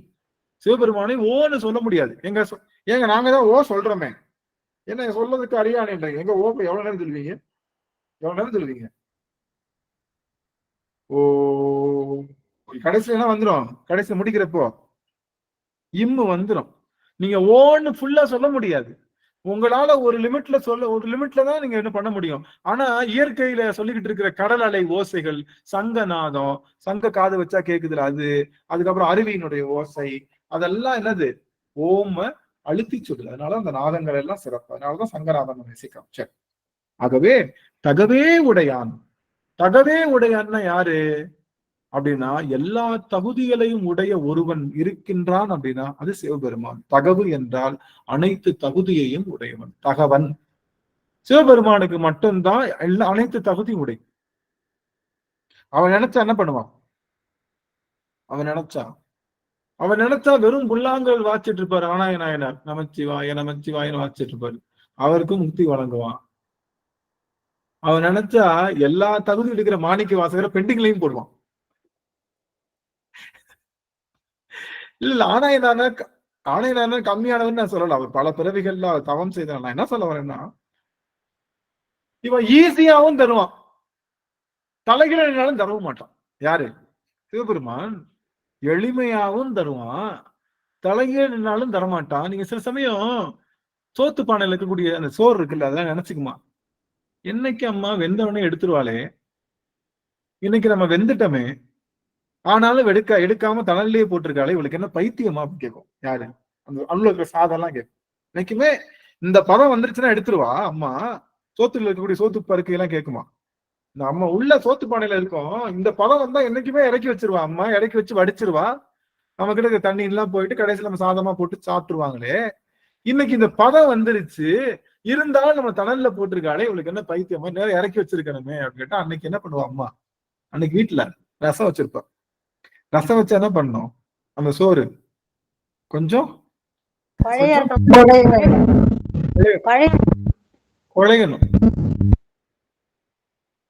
சிவபெருமானை ஓன்னு சொல்ல முடியாது. எங்க நாங்க தான் ஓ சொல்றோமே, என்ன சொல்றதுக்கு அறியானை. எங்க ஓ எவ்வளவு நேரம் சொல்லுவீங்க? எவ்வளவு நேரம் சொல்லுவீங்க? ஓ கடைசியில என்ன வந்துடும்? கடைசி முடிக்கிறப்போ இம்மு வந்துடும். நீங்க ஓன்னு ஃபுல்லா சொல்ல முடியாது. உங்களால ஒரு லிமிட்ல தான் நீங்க என்ன பண்ண முடியும். ஆனா இயற்கையில சொல்லிக்கிட்டு இருக்கிற கடல் அலை ஓசைகள், சங்கநாதம், சங்க காது வச்சா கேக்குதுல அது, அதுக்கப்புறம் அருவியினுடைய ஓசை, அதெல்லாம் என்னது? ஓம அழுத்தி சொல்லுது. அதனால அந்த நாதங்கள் எல்லாம் சிறப்பு. அதனாலதான் சங்கநாதம் நேசிக்கும். சரி, ஆகவே தகவே உடையான். தகவே உடையான்னா யாரு அப்படின்னா எல்லா தகுதிகளையும் உடைய ஒருவன் இருக்கின்றான் அப்படின்னா அது சிவபெருமான். தகவு என்றால் அனைத்து தகுதியையும் உடையவன் தகவன். சிவபெருமானுக்கு மட்டும்தான் அனைத்து தகுதியும் உடை. அவன் நினைச்சா என்ன பண்ணுவான்? அவன் நினைச்சா வெறும் புல்லாங்கல் வாச்சிட்டு இருப்பாரு. ஆனாய நாயனார் நமச்சிவாயன்னு வாச்சிட்டு இருப்பாரு. அவருக்கும் முக்தி வழங்குவான். அவன் நினைச்சா எல்லா தகுதி இருக்கிற மாணிக்க வாசகரை பெண்டிங்லையும் போடுவான். இல்ல ஆணையனான கம்மியானவன் நான் சொல்லல. அவர் பல பிறவிகள்ல தவம் செய்தான். நான் என்ன சொல்ல வரேன்னா, இவன் ஈஸியாவும் தருவான், தலைகீழாலும் தரவும் மாட்டான். யாரு? சிவபெருமான். எளிமையாவும் தருவான், தலைகீழாலும் தரமாட்டான். நீங்க சில சமயம் சோத்து பானையில இருக்கக்கூடிய அந்த சோறு இருக்குல்ல, அதெல்லாம் நினைச்சுக்குமா, என்னைக்கு அம்மா வெந்தவனே எடுத்துருவாளே, இன்னைக்கு நம்ம வெந்துட்டோமே, ஆனாலும் எடுக்காம தணல்லையே போட்டிருக்காளே, இவளுக்கு என்ன பைத்தியமா அப்படின்னு கேட்கும். யாரு? அந்த அவ்வளவு இருக்கிற சாதம் எல்லாம் கேட்கும். இன்னைக்குமே இந்த பதம் வந்துருச்சுன்னா எடுத்துருவா அம்மா. சோத்துல இருக்கக்கூடிய சோத்து பருக்கை எல்லாம் கேட்குமா? இந்த அம்மா உள்ள சோத்து பானையில இருக்கும், இந்த பதம் வந்தா என்னைக்குமே இறக்கி வச்சிருவா அம்மா. இறக்கி வச்சு வடிச்சிருவா. நம்ம கிட்ட தண்ணி எல்லாம் போயிட்டு கடைசியில நம்ம சாதமா போட்டு சாப்பிட்டுருவாங்களே. இன்னைக்கு இந்த பதம் வந்துருச்சு, இருந்தாலும் நம்ம தணல்ல போட்டிருக்காளே, இவளுக்கு என்ன பைத்தியமா, நேரம் இறக்கி வச்சிருக்கணுமே அப்படின்னு கேட்டா, அன்னைக்கு என்ன பண்ணுவா அம்மா? அன்னைக்கு வீட்டுல ரசம் வச்சிருப்பா. ரசம் வச்சா என்ன பண்ணும்? அந்த சோறு கொஞ்சம் குழையணும்.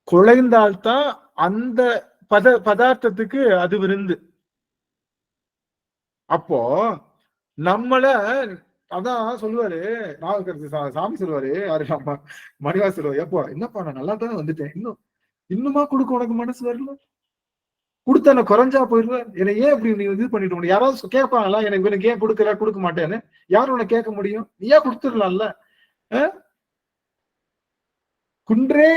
குழைந்தால்தான் அந்த பதார்த்தத்துக்கு அது விருந்து. அப்போ நம்மள அதான் சொல்லுவாரு சாமி சொல்லுவாரு, யாரு அம்மா மணிவா சொல்லுவாரு, எப்போ என்னப்பா நான் நல்லா தானே வந்துட்டேன், இன்னுமா கொடுக்க உனக்கு மனசு வரல, கொடுத்த நான் குறைஞ்சா போயிடுவேன், என்னை ஏன் இப்படி நீ இது பண்ணிட்டு? யாராவது கேட்பாங்களா எனக்கு ஏன் கொடுக்க மாட்டேன்னு? யாரும் உனக்கு கேட்க முடியும்? நீ ஏன் கொடுத்துடலாம்ல? குன்றே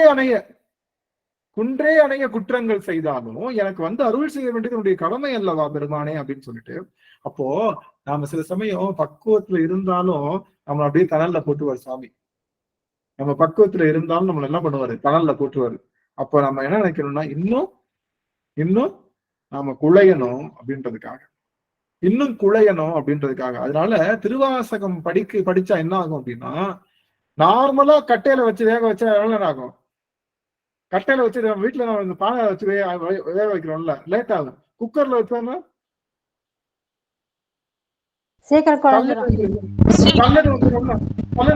அணைய குற்றங்கள் செய்தாலும் எனக்கு வந்து அருள் செய்ய வேண்டியது என்னுடைய கடமை அல்லவா பெருமானே அப்படின்னு சொல்லிட்டு, அப்போ நாம சில சமயம் பக்குவத்துல இருந்தாலும் நம்மள அப்படியே தணல்ல போட்டுவாரு சாமி. நம்ம பக்குவத்துல இருந்தாலும் நம்மள என்ன பண்ணுவாரு? தணல்ல போட்டுவாரு. அப்போ நம்ம என்ன நினைக்கணும்னா, இன்னும் நாம குழையணும் அப்படின்றதுக்காக. அதனால திருவாசகம் படிச்சா என்ன ஆகும் அப்படின்னா, நார்மலா கட்டையில வச்சு வேக வச்சா எவ்வளவு நேரம் ஆகும்? கட்டையில வச்சு வீட்டுல நம்ம பானை வச்சு வேக வைக்கிறோம்ல, லேட் ஆகும். குக்கர்ல வச்சோம்னா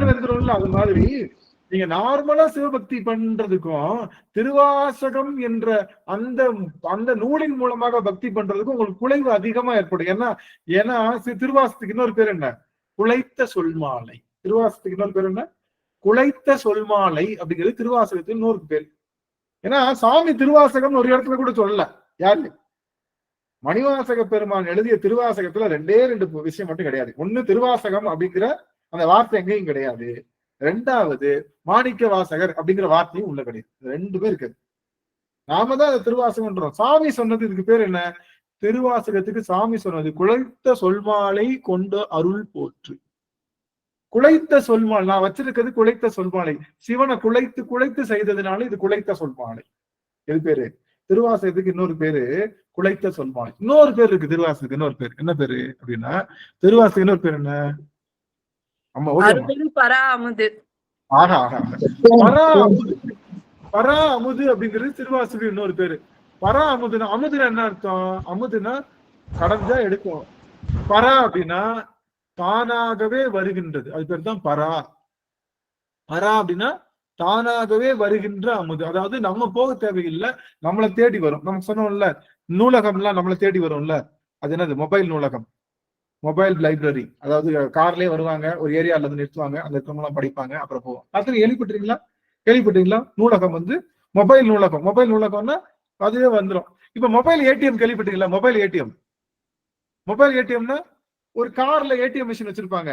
வெந்துரும்ல. அது மாதிரி நீங்க நார்மலா சிவபக்தி பண்றதுக்கும் திருவாசகம் என்ற அந்த நூலின் மூலமாக பக்தி பண்றதுக்கும் உங்களுக்கு குலைவு அதிகமா ஏற்படும். ஏன்னா திருவாசத்துக்கு இன்னொரு பேர் என்ன? குலைத்த சொல்மாலை. திருவாசத்துக்கு இன்னொரு பேர் என்ன? குலைத்த சொல்மாலை அப்படிங்கிறது திருவாசகத்துக்கு இன்னொரு பேர். ஏன்னா சாமி திருவாசகம் ஒரு இடத்துல கூட சொல்லல. யாரு? மணிவாசக பெருமான் எழுதிய திருவாசகத்துல ரெண்டே விஷயம் மட்டும் கிடையாது. ஒண்ணு திருவாசகம் அப்படிங்கிற அந்த வார்த்தை எங்கேயும் கிடையாது. ரெண்டாவது மாணிக்க வாசகர் அப்படிங்கிற வார்த்தையும் உள்ள கிடையாது. ரெண்டுமே இருக்காது. நாம தான் அந்த திருவாசகம்ன்றோம். சாமி சொன்னது இதுக்கு பேர் என்ன? திருவாசகத்துக்கு சாமி சொன்னது குழைத்த சொல்மாலை கொண்ட அருள் போற்று. குழைத்த சொல்மாலை, நான் வச்சிருக்கிறது குழைத்த சொல்மாலை. சிவனை குழைத்து குழைத்து செய்ததுனால இது குழைத்த சொல்மாலை. எது பேரு? திருவாசகத்துக்கு இன்னொரு பேரு குழைத்த சொல்மாலை. இன்னொரு பேர் இருக்கு திருவாசகத்துக்கு. இன்னொரு பேர் என்ன பேரு அப்படின்னா, திருவாசகம் இன்னொரு பேர் என்ன? பரா அமுது. ஆஹா ஆஹா, பரா அமுது. பரா அமுது அப்படிங்கிறது திருவாசகம் இன்னொரு பேரு. பரா அமுதுனா, அமுதுனா என்ன அர்த்தம்? அமுதுனா கடந்தா எடுக்கும். பரா அப்படின்னா தானாகவே வருகின்றது, அது பேர் தான் பரா. பரா அப்படின்னா தானாகவே வருகின்ற அமுது. அதாவது நம்ம போக தேவையில்லை, நம்மளை தேடி வரும். நமக்கு சொன்னோம்ல நூலகம்லாம் நம்மளை தேடி வரும்ல, அது என்னது? மொபைல் நூலகம், மொபைல் லைப்ரரி. அதாவது கார்லயே வருவாங்க, ஒரு ஏரியால இருந்து நிறுத்துவாங்க, அந்த இருக்கவங்களாம் படிப்பாங்க, அப்புறம் போவோம். அது கேள்விப்பட்டிருக்கீங்களா? கேள்விப்பட்டீங்களா? நூலகம் வந்து மொபைல் நூலகம். மொபைல் நூலகம்னா அதுவே வந்துடும். இப்ப மொபைல் ஏடிஎம் கேள்விப்பட்டீங்களா? Mobile ATM. மொபைல் ஏடிஎம்னா ஒரு கார்ல ஏடிஎம் மிஷின் வச்சிருப்பாங்க.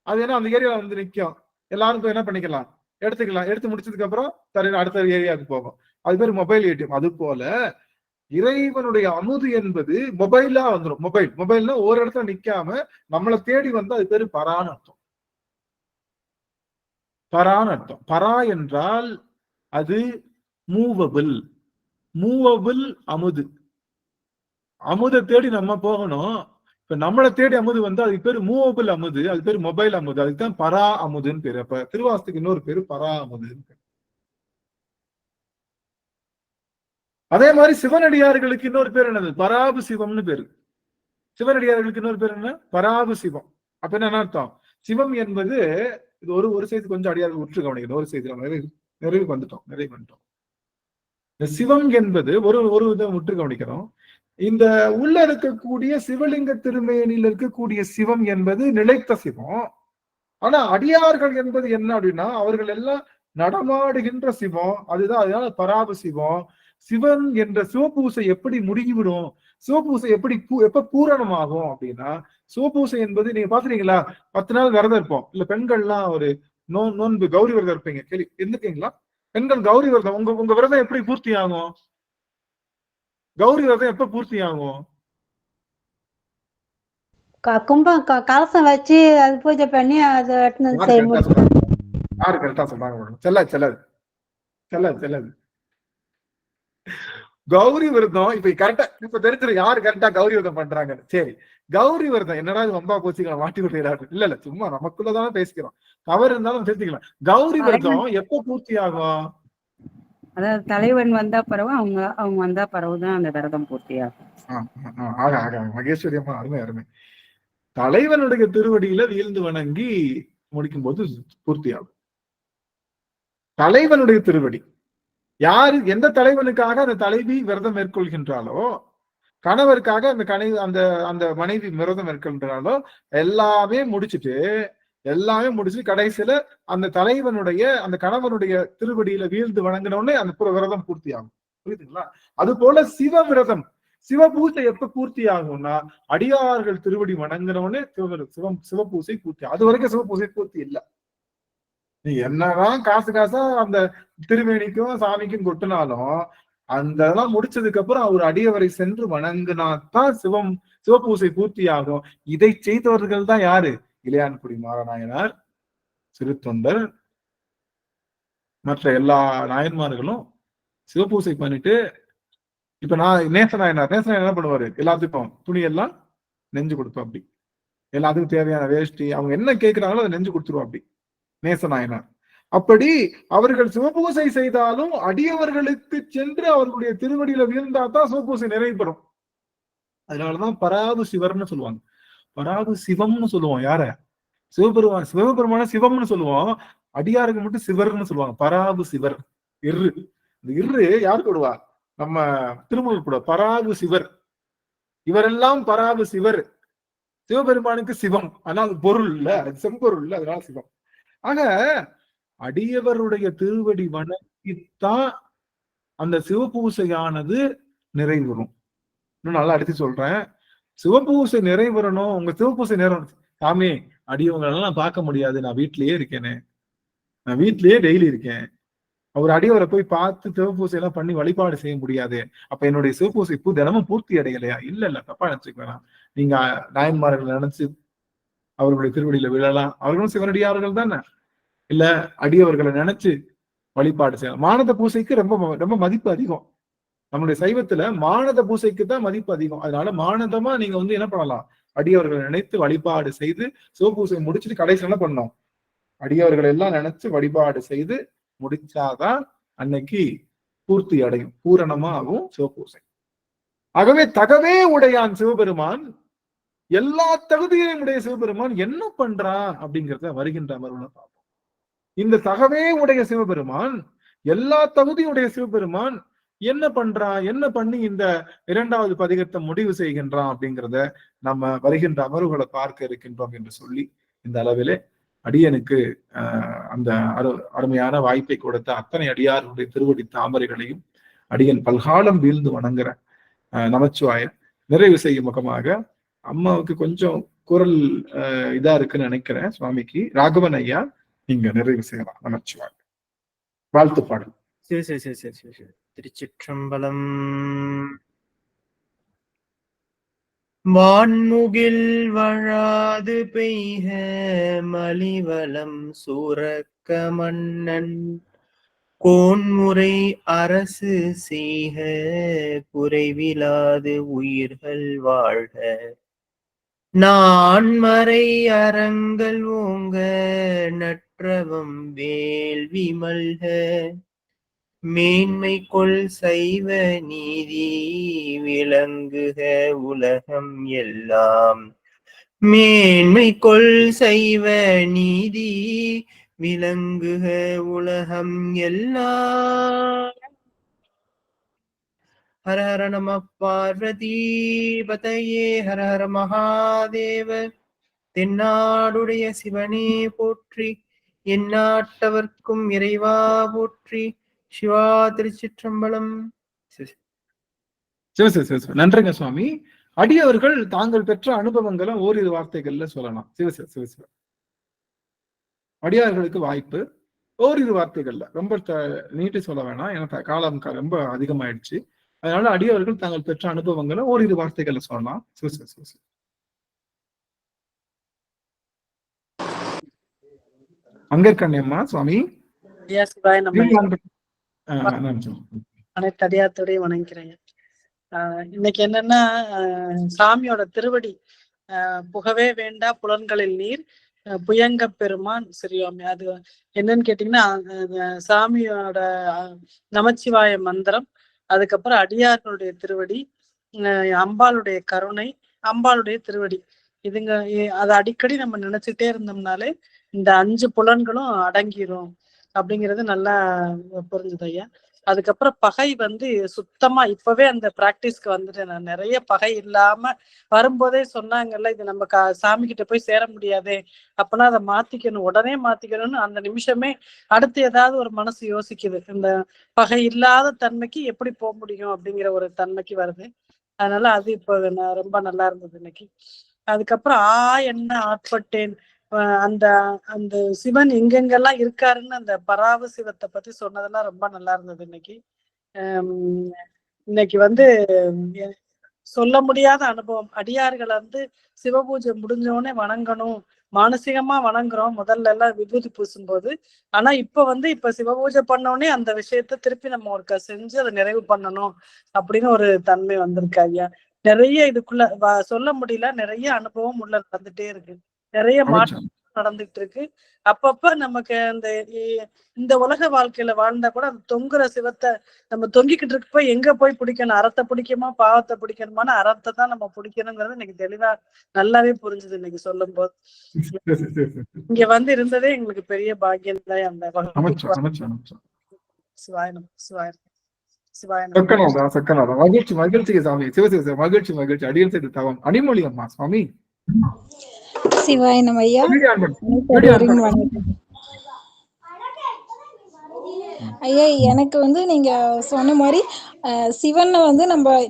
அது ஏன்னா அந்த ஏரியால வந்து நிற்கும், எல்லாரும் என்ன பண்ணிக்கலாம், எடுத்துக்கலாம். எடுத்து முடிச்சதுக்கு அப்புறம் அடுத்த ஏரியாவுக்கு போகும். அது பேர் மொபைல் ஏடிஎம். அது போல இறைவனுடைய அமுது என்பது மொபைலா வந்துடும். மொபைல்னா ஒரு இடத்துல நிக்காம நம்மளை தேடி வந்தா அது பேரு பரான்னு அர்த்தம். பரான்னு அர்த்தம். பரா என்றால் அது மூவபிள். மூவபிள் அமுது. அமுதை தேடி நம்ம போகணும். இப்ப நம்மளை தேடி அமுது வந்து அதுக்கு பேரு மூவபிள் அமுது, அது பேரு மொபைல் அமுது. அதுக்கு தான் பரா அமுதுன்னு பேரு. அப்ப திருவாசத்துக்கு இன்னொரு பேரு பரா அமுதுன்னு பேரு. அதே மாதிரி சிவனடியார்களுக்கு இன்னொரு பேர் என்னது? பராபு சிவம்னு பேரு. சிவனடியார்களுக்கு இன்னொரு பேர் என்ன? பராபு சிவம். அப்ப என்ன அர்த்தம்? சிவம் என்பது இது ஒரு செய்தி கொஞ்சம் அடியார்கள் உற்று கவனிக்கணும். ஒரு செய்தி நிறைவுக்கு வந்துட்டோம். இந்த சிவம் என்பது ஒரு விதம் உற்று கவனிக்கணும். இந்த உள்ள இருக்கக்கூடிய சிவலிங்க திருமேனியில் இருக்கக்கூடிய சிவம் என்பது நிலைத்த சிவம். ஆனா அடியார்கள் என்பது என்ன அப்படின்னா, அவர்கள் எல்லாம் நடமாடுகின்ற சிவம். அதுதான் அதனால பராபு சிவம். சிவன் என்ற சிவபூசை எப்படி முடிவிடும், சிவபூசை எப்ப பூரணமாகும் அப்படின்னா, சிவபூசை என்பது நீங்க பாத்துறீங்களா? 10 நாள் விரதம் இருப்போம். இல்ல பெண்கள்லாம் ஒரு நோன்பு கௌரி விரதம் இருப்பீங்க, கேள்வி இருந்துக்கீங்களா? பெண்கள் கௌரி விரதம், உங்க விரதம் எப்படி பூர்த்தி ஆகும்? கௌரி விரதம் எப்ப பூர்த்தி ஆகும்? கும்பம் கலசம் வச்சு அது பூஜை பண்ணி அதை யாரு கரெக்டா சொல்றாங்க? செல்லாது. கௌரி விரதம் இப்ப கரெக்டா இப்ப தெரிஞ்சிடும் யாரு கரெக்டா கௌரி விரதம் பண்றாங்க. சரி, கௌரி விரதம் என்னடா வம்பா போச்சுக்கலாம், மாட்டி விட்டுறாரு. இல்ல சும்மா நமக்குள்ளதானே பேசிக்கிறோம், தவறு இருந்தாலும் தெரிஞ்சுக்கலாம். கௌரி விரதம் எப்ப பூர்த்தி ஆகும்? அதாவது தலைவன் வந்தா பிறகு அவங்க வந்தா பிறகுதான் அந்த விரதம் பூர்த்தி ஆகும். மகேஸ்வரி அம்மா அருமை. தலைவனுடைய திருவடியில வீழ்ந்து வணங்கி முடிக்கும் போது பூர்த்தி ஆகும். தலைவனுடைய திருவடி. யாரு எந்த தலைவனுக்காக அந்த தலைவி விரதம் மேற்கொள்கின்றாலோ, கணவருக்காக அந்த அந்த மனைவி விரதம் மேற்கொள்கின்றாலோ, எல்லாமே முடிச்சுட்டு கடைசியில அந்த தலைவனுடைய அந்த கணவனுடைய திருவடியில வீழ்ந்து வணங்கினோடனே அந்த விரதம் பூர்த்தி ஆகும். புரியுதுங்களா? அது போல சிவ விரதம், சிவபூசை எப்ப பூர்த்தி ஆகும்னா, அடியார்கள் திருவடி வணங்கினோடனே சிவபூசை பூர்த்தி. அது வரைக்கும் சிவபூசை பூர்த்தி இல்லை. நீ என்னதான் காசா அந்த திருமேனிக்கும் சாமிக்கும் கொட்டினாலும் அந்த இதெல்லாம் முடிச்சதுக்கு அப்புறம் அவர் அடியவரை சென்று வணங்கினாத்தான் சிவபூசை பூர்த்தி ஆகும். இதை செய்தவர்கள் தான் யாரு? இளையான்குடி மாறநாயனார், சிறுத்தொண்டர், மற்ற எல்லா நாயன்மார்களும் சிவபூசை பண்ணிட்டு, இப்ப நேசநாயனார் என்ன பண்ணுவாரு? எல்லாத்துக்கும் துணி எல்லாம் நெஞ்சு கொடுப்போம். அப்படி எல்லாத்துக்கும் தேவையான வேஷ்டி அவங்க என்ன கேட்கிறாங்களோ அதை நெஞ்சு கொடுத்துருவோம். அப்படி நேசநாயனார். அப்படி அவர்கள் சிவபூசை செய்தாலும் அடியவர்களுக்கு சென்று அவர்களுடைய திருவடியில வீழ்ந்தாதான் சிவபூசை நிறைவு பெறும். அதனாலதான் பராபு சிவர்னு சொல்லுவாங்க, பராபு சிவம்னு சொல்லுவோம். யார? சிவபெருமான சிவம்னு சொல்லுவோம், அடியாருக்கு மட்டும் சிவர்னு சொல்லுவாங்க. பராபு சிவர். இந்த யாருக்கு விடுவா? நம்ம திருமூலர் கூட பராபு சிவர். இவரெல்லாம் பராபு சிவர். சிவபெருமானுக்கு சிவம், ஆனால் அது பொருள் இல்ல, அது செம்பொருள் இல்ல, அதனால சிவம். ஆக அடியவருடைய திருவடி வணங்கித்தான் அந்த சிவபூசையானது நிறைவுறும். இன்னும் நல்லா எடுத்து சொல்றேன். சிவபூசை நிறைவுறணும். உங்க சிவபூசை நேரம் சாமி அடியவங்களெல்லாம் நான் பார்க்க முடியாது, நான் வீட்லயே இருக்கேனே, நான் வீட்லயே டெய்லி இருக்கேன், அவர் அடியவரை போய் பார்த்து சிவபூசை எல்லாம் பண்ணி வழிபாடு செய்ய முடியாது, அப்ப என்னுடைய சிவபூசை தினமும் பூர்த்தி அடையலையா? இல்ல தப்பா நினைச்சுக்க வேணாம். நீங்க நாயன்மார்களை நினைச்சு அவர்களுடைய திருவடியில விழலாம். அவர்களும் சிவனடியார்கள் தானே. இல்ல அடியவர்களை நினைச்சு வழிபாடு செய்யலாம். மானத பூசைக்கு ரொம்ப ரொம்ப மதிப்பு அதிகம். நம்முடைய சைவத்துல மானத பூசைக்கு தான் மதிப்பு அதிகம். அதனால மானதமா நீங்க என்ன பண்ணலாம், அடியவர்களை நினைத்து வழிபாடு செய்து சிவபூசை முடிச்சுட்டு கடைசி என்ன பண்ணோம், அடியவர்கள் எல்லாம் நினைச்சு வழிபாடு செய்து முடிச்சாதான் அன்னைக்கு பூர்த்தி அடையும், பூரணமா ஆகும் சிவபூசை. ஆகவே தகவே உடையான் சிவபெருமான், எல்லா தகுதியையும் உடைய சிவபெருமான் என்ன பண்றான் அப்படிங்கிறத வருகின்ற அமர்வுல பார்ப்போம். இந்த தகவே உடைய சிவபெருமான், எல்லா தகுதியுடைய சிவபெருமான் என்ன பண்றான், என்ன பண்ணி இந்த 2வது பதிகத்தை முடிவு செய்கின்றான் அப்படிங்கிறத நம்ம வருகின்ற அமர்வுகளை பார்க்க இருக்கின்றோம் என்று சொல்லி இந்த அளவிலே அடியனுக்கு அந்த அருமையான வாய்ப்பை கொடுத்த அத்தனை அடியாருடைய திருவடி தாமரைகளையும் அடியன் பல்காலம் வீழ்ந்து வணங்குற நமச்சிவாய நிறைவு செய்யும் முகமாக அம்மாவுக்கு கொஞ்சம் குரல் இதா இருக்குன்னு நினைக்கிறேன். சுவாமிக்கு ராகவன் ஐயா நீங்க நிறைவு செய்யலாம். நமச்சிவாய வாழ்த்து பாடல். சரி சரி சரி சரி சரி. திருச்சிற்றம்பலம். வான்முகில் வழாது பெய்க மலிவலம் சூரக்க மன்னன் கோன்முறை அரசு செய்க குறைவிலாது உயிர்கள் வாழ்க நான்மறை அறங்கள் ஓங்க நற்றவம் வேள்வி மல்க மேன்மை கொள் சைவ நீதி விளங்குக உலகம் எல்லாம் மேன்மை கொள் சைவ நீதி விளங்குக உலகம் எல்லாம். ஹர ஹர நம பார்வதி பதையே ஹர ஹர மகாதேவ. தென்னாடுடைய சிவனே போற்றி, எந்நாட்டவர்க்கும் இறைவா போற்றி. சிவா திருச்சிற்றம்பலம். நன்றிங்க சுவாமி. அடியவர்கள் தாங்கள் பெற்ற அனுபவங்களை ஓரிரு வார்த்தைகள்ல சொல்லலாம். சிவசிவ அடியார்களுக்கு வாய்ப்பு ஓரிரு வார்த்தைகள்ல, ரொம்ப நீட்டி சொல்ல வேணாம், ஏன்னா காலம் ரொம்ப அதிகமாயிடுச்சு. அதனால அடியவர்கள் தாங்கள் பெற்ற அனுபவங்களை ஓரிரு வார்த்தைகள்ல சொல்லலாம். அங்கற்கண்ணியம்மா சுவாமி. அனைத்து அடியார்த்தோடையும் வணங்குகிறேன். இன்னைக்கு என்னன்னா, சாமியோட திருவடி புகவே வேண்டா புலன்களில் நீர் புயங்க பெருமான் சிறியோமி. அது என்னன்னு கேட்டீங்கன்னா, சாமியோட நமச்சிவாய மந்திரம், அதுக்கப்புறம் அடியார்களுடைய திருவடி, அம்பாளுடைய கருணை, அம்பாளுடைய திருவடி, இதுங்க அதை அடிக்கடி நம்ம நினைச்சுட்டே இருந்தோம்னாலே இந்த 5 புலன்களும் அடங்கிரும் அப்படிங்கிறது நல்லா புரிஞ்சுது ஐயா. அதுக்கப்புறம் பகை சுத்தமா இப்பவே அந்த பிராக்டிஸ்க்கு வந்துட்டு நான் நிறைய பகை இல்லாம வரும்போதே சொன்னாங்கல்ல, இது நம்ம சாமி கிட்ட போய் சேர முடியாதே, அப்பனா அதை மாத்திக்கணும், உடனே மாத்திக்கணும்னு அந்த நிமிஷமே அடுத்து ஏதாவது ஒரு மனசு யோசிக்குது. இந்த பகை இல்லாத தன்மைக்கு எப்படி போக முடியும் அப்படிங்கிற ஒரு தன்மைக்கு வருது. அதனால அது இப்போ ரொம்ப நல்லா இருந்தது இன்னைக்கு. அதுக்கப்புறம் என்ன ஆட்பட்டேன், அந்த அந்த சிவன் எங்கெங்கெல்லாம் இருக்காருன்னு அந்த பராவ சிவத்தை பத்தி சொன்னதெல்லாம் ரொம்ப நல்லா இருந்தது இன்னைக்கு. இன்னைக்கு சொல்ல முடியாத அனுபவம். அடியார்களை சிவபூஜை முடிஞ்சோடனே வணங்கணும், மானசீகமா வணங்குறோம் முதல்ல எல்லாம் விபூதி பூசும்போது. ஆனா இப்ப சிவபூஜை பண்ணோடனே அந்த விஷயத்த திருப்பி நம்ம ஒரு செஞ்சு அதை நிறைவு பண்ணணும் அப்படின்னு ஒரு தன்மை வந்திருக்கு ஐயா. நிறைய இதுக்குள்ள சொல்ல முடியல, நிறைய அனுபவம் உள்ள நடந்துட்டே இருக்கு, நிறைய மாற்றம் நடந்துகிட்டு இருக்கு. அப்பப்ப நமக்கு இந்த உலக வாழ்க்கையில வாழ்ந்தா கூட அந்த தொங்குற சிவத்தை நம்ம தொங்கிக்கிட்டு இருக்கப்ப எங்க போய் பிடிக்கணும், அறத்தை பிடிக்குமா பாவத்தை பிடிக்கணுமான அறத்தை தான் நம்ம பிடிக்கணுங்கிறது இன்னைக்கு தெளிவா நல்லாவே புரிஞ்சுது இன்னைக்கு சொல்லும் போது. இங்க இருந்ததே எங்களுக்கு பெரிய பாக்கியம் தான். அந்த சிவாயனம் சிவாயனம் மகிழ்ச்சி மகிழ்ச்சி சாமி. சிவசிவ மகிழ்ச்சி மகிழ்ச்சி. அடியல் செய்த தவம். அனிமொழி அம்மா சுவாமி. சிவாயனம் ஐயா. ஐயா எனக்கு வந்து நீங்க சொன்ன மாதிரி சிவனை வந்து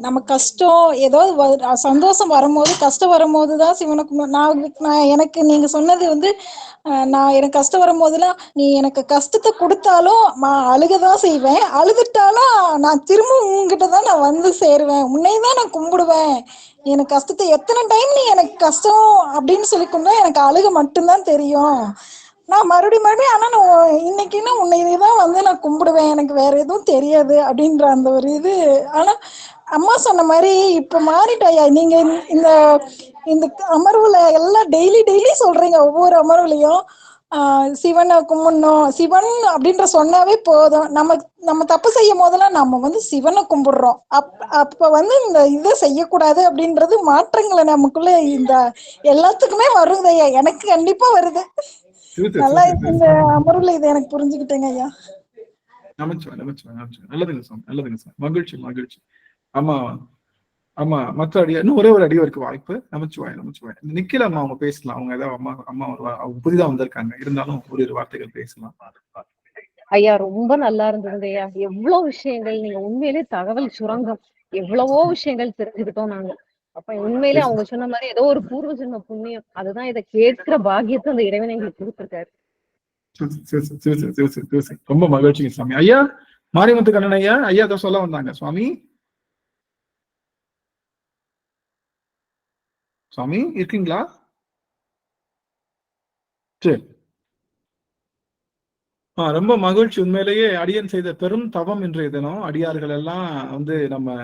நம்ம கஷ்டம் ஏதாவது சந்தோஷம் வரும்போது கஷ்டம் வரும்போது தான் சிவனை நான் எனக்கு நீங்க சொன்னது வந்து நான் எனக்கு கஷ்டம் வரும்போதெல்லாம் நீ எனக்கு கஷ்டத்தை கொடுத்தாலும் நான் அழுகதான் செய்வேன், அழுதுட்டாலும் நான் திரும்ப உங்ககிட்ட தான் நான் வந்து சேருவேன், உன்னைதான் நான் கும்பிடுவேன். எனக்கு கஷ்டத்தை எத்தனை டைம் நீ எனக்கு கஷ்டம் அப்படின்னு சொல்லி கொண்டா எனக்கு அழுக மட்டும்தான் தெரியும். நான் மறுபடியும் ஆனா நான் இன்னைக்குன்னா உன்னைதான் வந்து நான் கும்பிடுவேன், எனக்கு வேற எதுவும் தெரியாது அப்படின்ற அந்த ஒரு இது. ஆனா அம்மா சொன்ன மாதிரி இப்ப மாறிட்டாயா நீங்க இந்த இந்த அமர்வுல எல்லாம் டெய்லி சொல்றீங்க. ஒவ்வொரு அமர்வுலையும் சிவனை கும்பிடணும், சிவன் அப்படின்ற சொன்னாவே போதும். நம்ம தப்பு செய்யும் போதெல்லாம் நம்ம வந்து சிவனை கும்பிடுறோம். அப்ப வந்து இந்த இதை செய்யக்கூடாது அப்படின்றது மாற்றங்களை நமக்குள்ள இந்த எல்லாத்துக்குமே வருதையா, எனக்கு கண்டிப்பா வருது. நல்லா இந்த அமர்வுல இதை எனக்கு புரிஞ்சுக்கிட்டேங்க ஐயா. நல்லதுங்க சார், நல்லதுங்க சார். மகிழ்ச்சி. ஆமா ஆமா, மற்ற அடியா இன்னும் ஒரே ஒரு அடியாருக்கு வாய்ப்பு. நமச்சிவாய். நிக்கில அம்மா அவங்க பேசலாம். அவங்க ஏதாவது அம்மா அவங்க புதிதா வந்திருக்காங்க, இருந்தாலும் ஒரு வார்த்தைகள் பேசலாம். ஐயா ரொம்ப நல்லா இருந்தது ஐயா. எவ்வளவு விஷயங்கள் நீங்க உண்மையிலே தகவல் சுரங்கம், எவ்வளவோ விஷயங்கள் தெரிஞ்சுக்கிட்டோம் நாங்க. அப்ப உண்மையிலே அவங்க சொன்ன மாதிரி ஏதோ ஒரு பூர்வ ஜென்ம புண்ணியம், அதுதான் இதை கேட்கிற பாக்கியத்தை அந்த இறைவனை எங்களுக்கு கொடுத்திருக்காரு. ரொம்ப மகிழ்ச்சிங்க சாமி. ஐயா மாரிமுத்து கண்ணன் ஐயா தான் சொல்ல வந்தாங்க. சுவாமி இருக்கீங்களா? சரி. ரொம்ப மகிழ்ச்சி. உண்மையிலேயே அடியன் செய்த பெரும் தவம் இன்றைய தினம். அடியார்கள் எல்லாம் வந்து நம்ம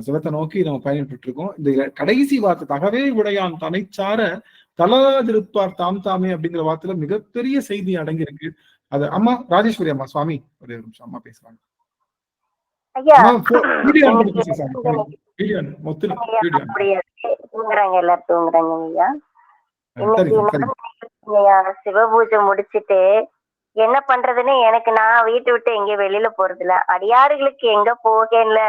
சிவத்தை நோக்கி நம்ம பயணிட்டு இருக்கோம். இந்த கடைசி வார்த்தை தகவே உடையான் தனைச்சார தலாதிருப்பார் தாம் தாமே அப்படிங்கிற வார்த்தையில மிகப்பெரிய செய்தி அடங்கியிருக்கு. அது அம்மா ராஜேஸ்வரி அம்மா சுவாமி ஒரே ஒரு நிமிஷம் அம்மா பேசுறாங்க. சிவபூஜை முடிச்சிட்டு என்ன பண்றதுன்னு எனக்கு நான் வீட்டை விட்டு எங்க வெளியில போறது இல்ல. அடியாறுகளுக்கு எங்க போகல,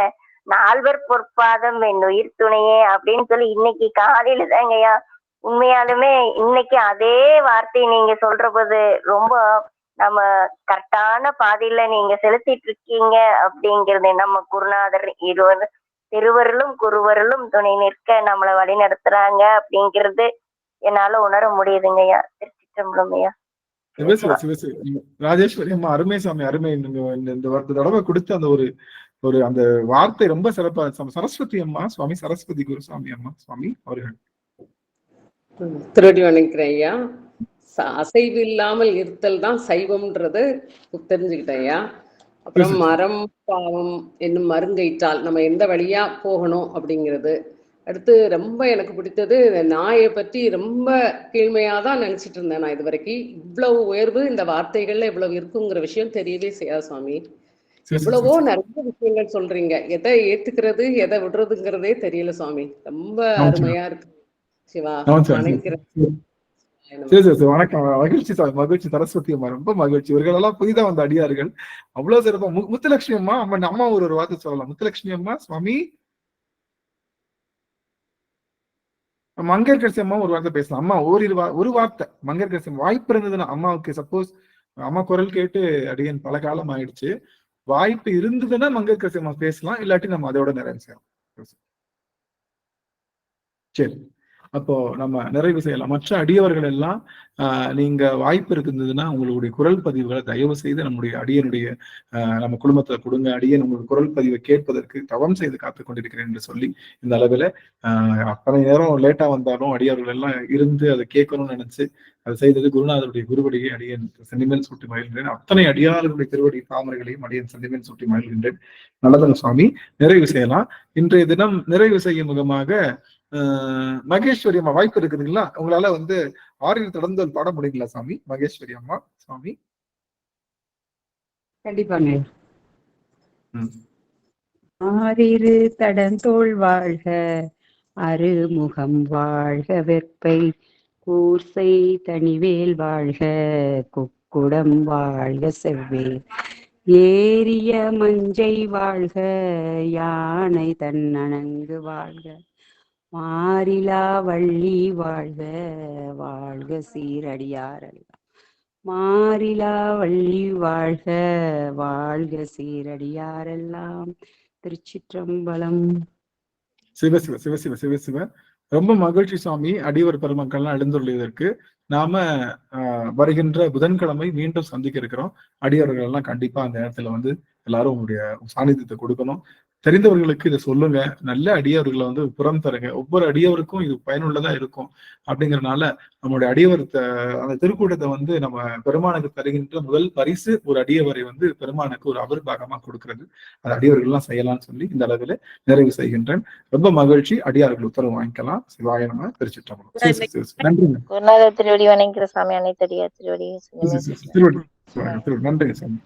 நால்வர் பொற்பாதம் என் உயிர் துணையே அப்படின்னு சொல்லி இன்னைக்கு காலையில தாங்கய்யா உண்மையாலுமே இன்னைக்கு அதே வார்த்தை நீங்க சொல்ற போது ரொம்ப நம்ம கரெக்டான பாதையில நீங்க செலுத்திட்டு இருக்கீங்க அப்படிங்கிறது நம்ம குருநாதர் திருவருளும் குருவருளும் துணை நிற்க நம்மளை வழி நடத்துறாங்க அப்படிங்கிறது என்னால உணர முடியுதுங்கய்யா. திருச்சிற்றம்பலம்யா. ராஜேஸ்வரி அம்மா அருமை சாமி, அருமை. இந்த தடவை கொடுத்த அந்த ஒரு அந்த வார்த்தை ரொம்ப சிறப்பா. சரஸ்வதி அம்மா சுவாமி, சரஸ்வதி குருசாமி அம்மா சுவாமி அவர்கள். திருடி வணங்குறேன் ஐயா. அசைவு இல்லாமல் இருத்தல் தான் சைவம்ன்றது தெரிஞ்சுக்கிட்டேன் ஐயா. அப்புறம் மரம் பாவம் என்னும் மருங்கயிற்றால் நம்ம எந்த வழியா போகணும் அப்படிங்கிறது. அடுத்து ரொம்ப எனக்கு பிடித்தது நாயை பற்றி ரொம்ப கீழ்மையாதான் நினைச்சிட்டு இருந்தேன் நான் இது வரைக்கும். இவ்வளவு உயர்வு இந்த வார்த்தைகள்ல இவ்வளவு இருக்குங்கிற விஷயம் தெரியவே செய்யாது சுவாமி. எவ்வளவோ நிறைய விஷயங்கள் சொல்றீங்க, எதை ஏத்துக்கிறது எதை விடுறதுங்கிறதே தெரியல சுவாமி. ரொம்ப அருமையா இருக்கு சிவா. நினைக்கிறேன். வணக்கம், மகிழ்ச்சி சாமி, மகிழ்ச்சி. சரஸ்வதி அம்மா ரொம்ப மகிழ்ச்சி. இவர்கள் எல்லாம் புதிதா வந்த அடியார்கள், அவ்வளவு சிறப்பா. முத்துலட்சுமி அம்மா அம்மா ஒரு வார்த்தை சொல்லலாம். முத்துலட்சுமி அம்மா சுவாமி. மங்கையர்கரசி அம்மா ஒரு வார்த்தை பேசலாம். அம்மா ஒரு வார்த்தை மங்கையர்கரசி வாய்ப்பு இருந்ததுன்னா அம்மாவுக்கு, சப்போஸ் அம்மா குரல் கேட்டு அடியன் பல காலம் ஆயிடுச்சு, வாய்ப்பு இருந்ததுன்னா மங்கையர்கரசி அம்மா பேசலாம், இல்லாட்டி நம்ம அதோட நிறைவு செய்யலாம். சரி, அப்போ நம்ம நிறைவு செய்யலாம். மற்ற அடியவர்கள் எல்லாம் நீங்க வாய்ப்பு இருந்ததுன்னா உங்களுடைய குரல் பதிவுகளை தயவு செய்து நம்முடைய அடியனுடைய நம்ம குடும்பத்துல கொடுங்க. அடியன் உங்களுக்கு குரல் பதிவை கேட்பதற்கு தவம் செய்து காத்துக் கொண்டிருக்கிறேன் என்று சொல்லி இந்த அளவுல அத்தனை நேரம் லேட்டா வந்தாலும் அடியார்கள் எல்லாம் இருந்து அதை கேட்கணும்னு நினைச்சு அதை செய்தது குருநாதருடைய குருவடியை அடியன் சென்னிமேல் சூட்டி மகிழ்கின்றேன். அத்தனை அடியார்களுடைய திருவடி தாமரைகளையும் அடியன் சென்னிமேல் சூட்டி மகிழ்கின்றேன். நல்லதன் சுவாமி, நிறைவு செய்யலாம். இன்றைய தினம் நிறைவு செய்யும் முகமாக மகேஸ்வரி அம்மா வாய்ப்பு இருக்குதுங்களா? உங்களால வந்து ஆறில் தொடர்ந்து பாட முடியுங்களா சாமி? மகேஸ்வரி அம்மா சுவாமி. கண்டிப்பாங்க. ஆறிரு தடந்தோள் வாழ்க, அருமுகம் வாழ்க, வெப்பை கூர்சை தனிவேல் வாழ்க, குக்குடம் வாழ்க, செவ்வேல் ஏரிய மஞ்சை வாழ்க, யானை தன்னணங்கு வாழ்க, மாறிலா வள்ளி வாழ்க, வாழ்க சீரடியாரெல்லாம் மாறிலா வள்ளி வாழ்க, வாழ்க சீரடியாரெல்லாம். திருச்சிற்றம்பலம். சிவ சிவ சிவ சிவ சிவ சிவ. ரொம்ப மகிழ்ச்சி சுவாமி. அடியவர் பெருமக்கள்லாம் எழுந்துள்ளதற்கு. நாம வருகின்ற புதன்கிழமை மீண்டும் சந்திக்க இருக்கிறோம். அடியவர்கள் எல்லாம் கண்டிப்பா அந்த நேரத்துல வந்து எல்லாரும் உங்களுடைய சாநித்தியத்தை கொடுக்கணும். தெரிந்தவர்களுக்கு இதை சொல்லுங்க. நல்ல அடியவர்களை வந்து புறம் தருங்க. ஒவ்வொரு அடியவருக்கும் இது பயனுள்ளதா இருக்கும். அப்படிங்கறதுனால நம்மளுடைய அடியவர் அந்த திருக்கூட்டத்தை வந்து நம்ம பெருமானுக்கு தருகின்ற முதல் பரிசு ஒரு அடியவரை வந்து பெருமானுக்கு ஒரு அபர்பாகமா கொடுக்கிறது. அது அடியவர்கள் எல்லாம் செய்யலாம்னு சொல்லி இந்த அளவில் நிறைவு செய்கின்றேன். ரொம்ப மகிழ்ச்சி. அடியார்கள் உத்தரவு வாங்கிக்கலாம். சிவாய நம. திருச்சிற்றம்பலம். நன்றிங்க. குருநாதர் திருவடி வணங்கிற சாமி. அனைத்து அடியார் திருவடி திருவடி. நன்றிங்க சாமி.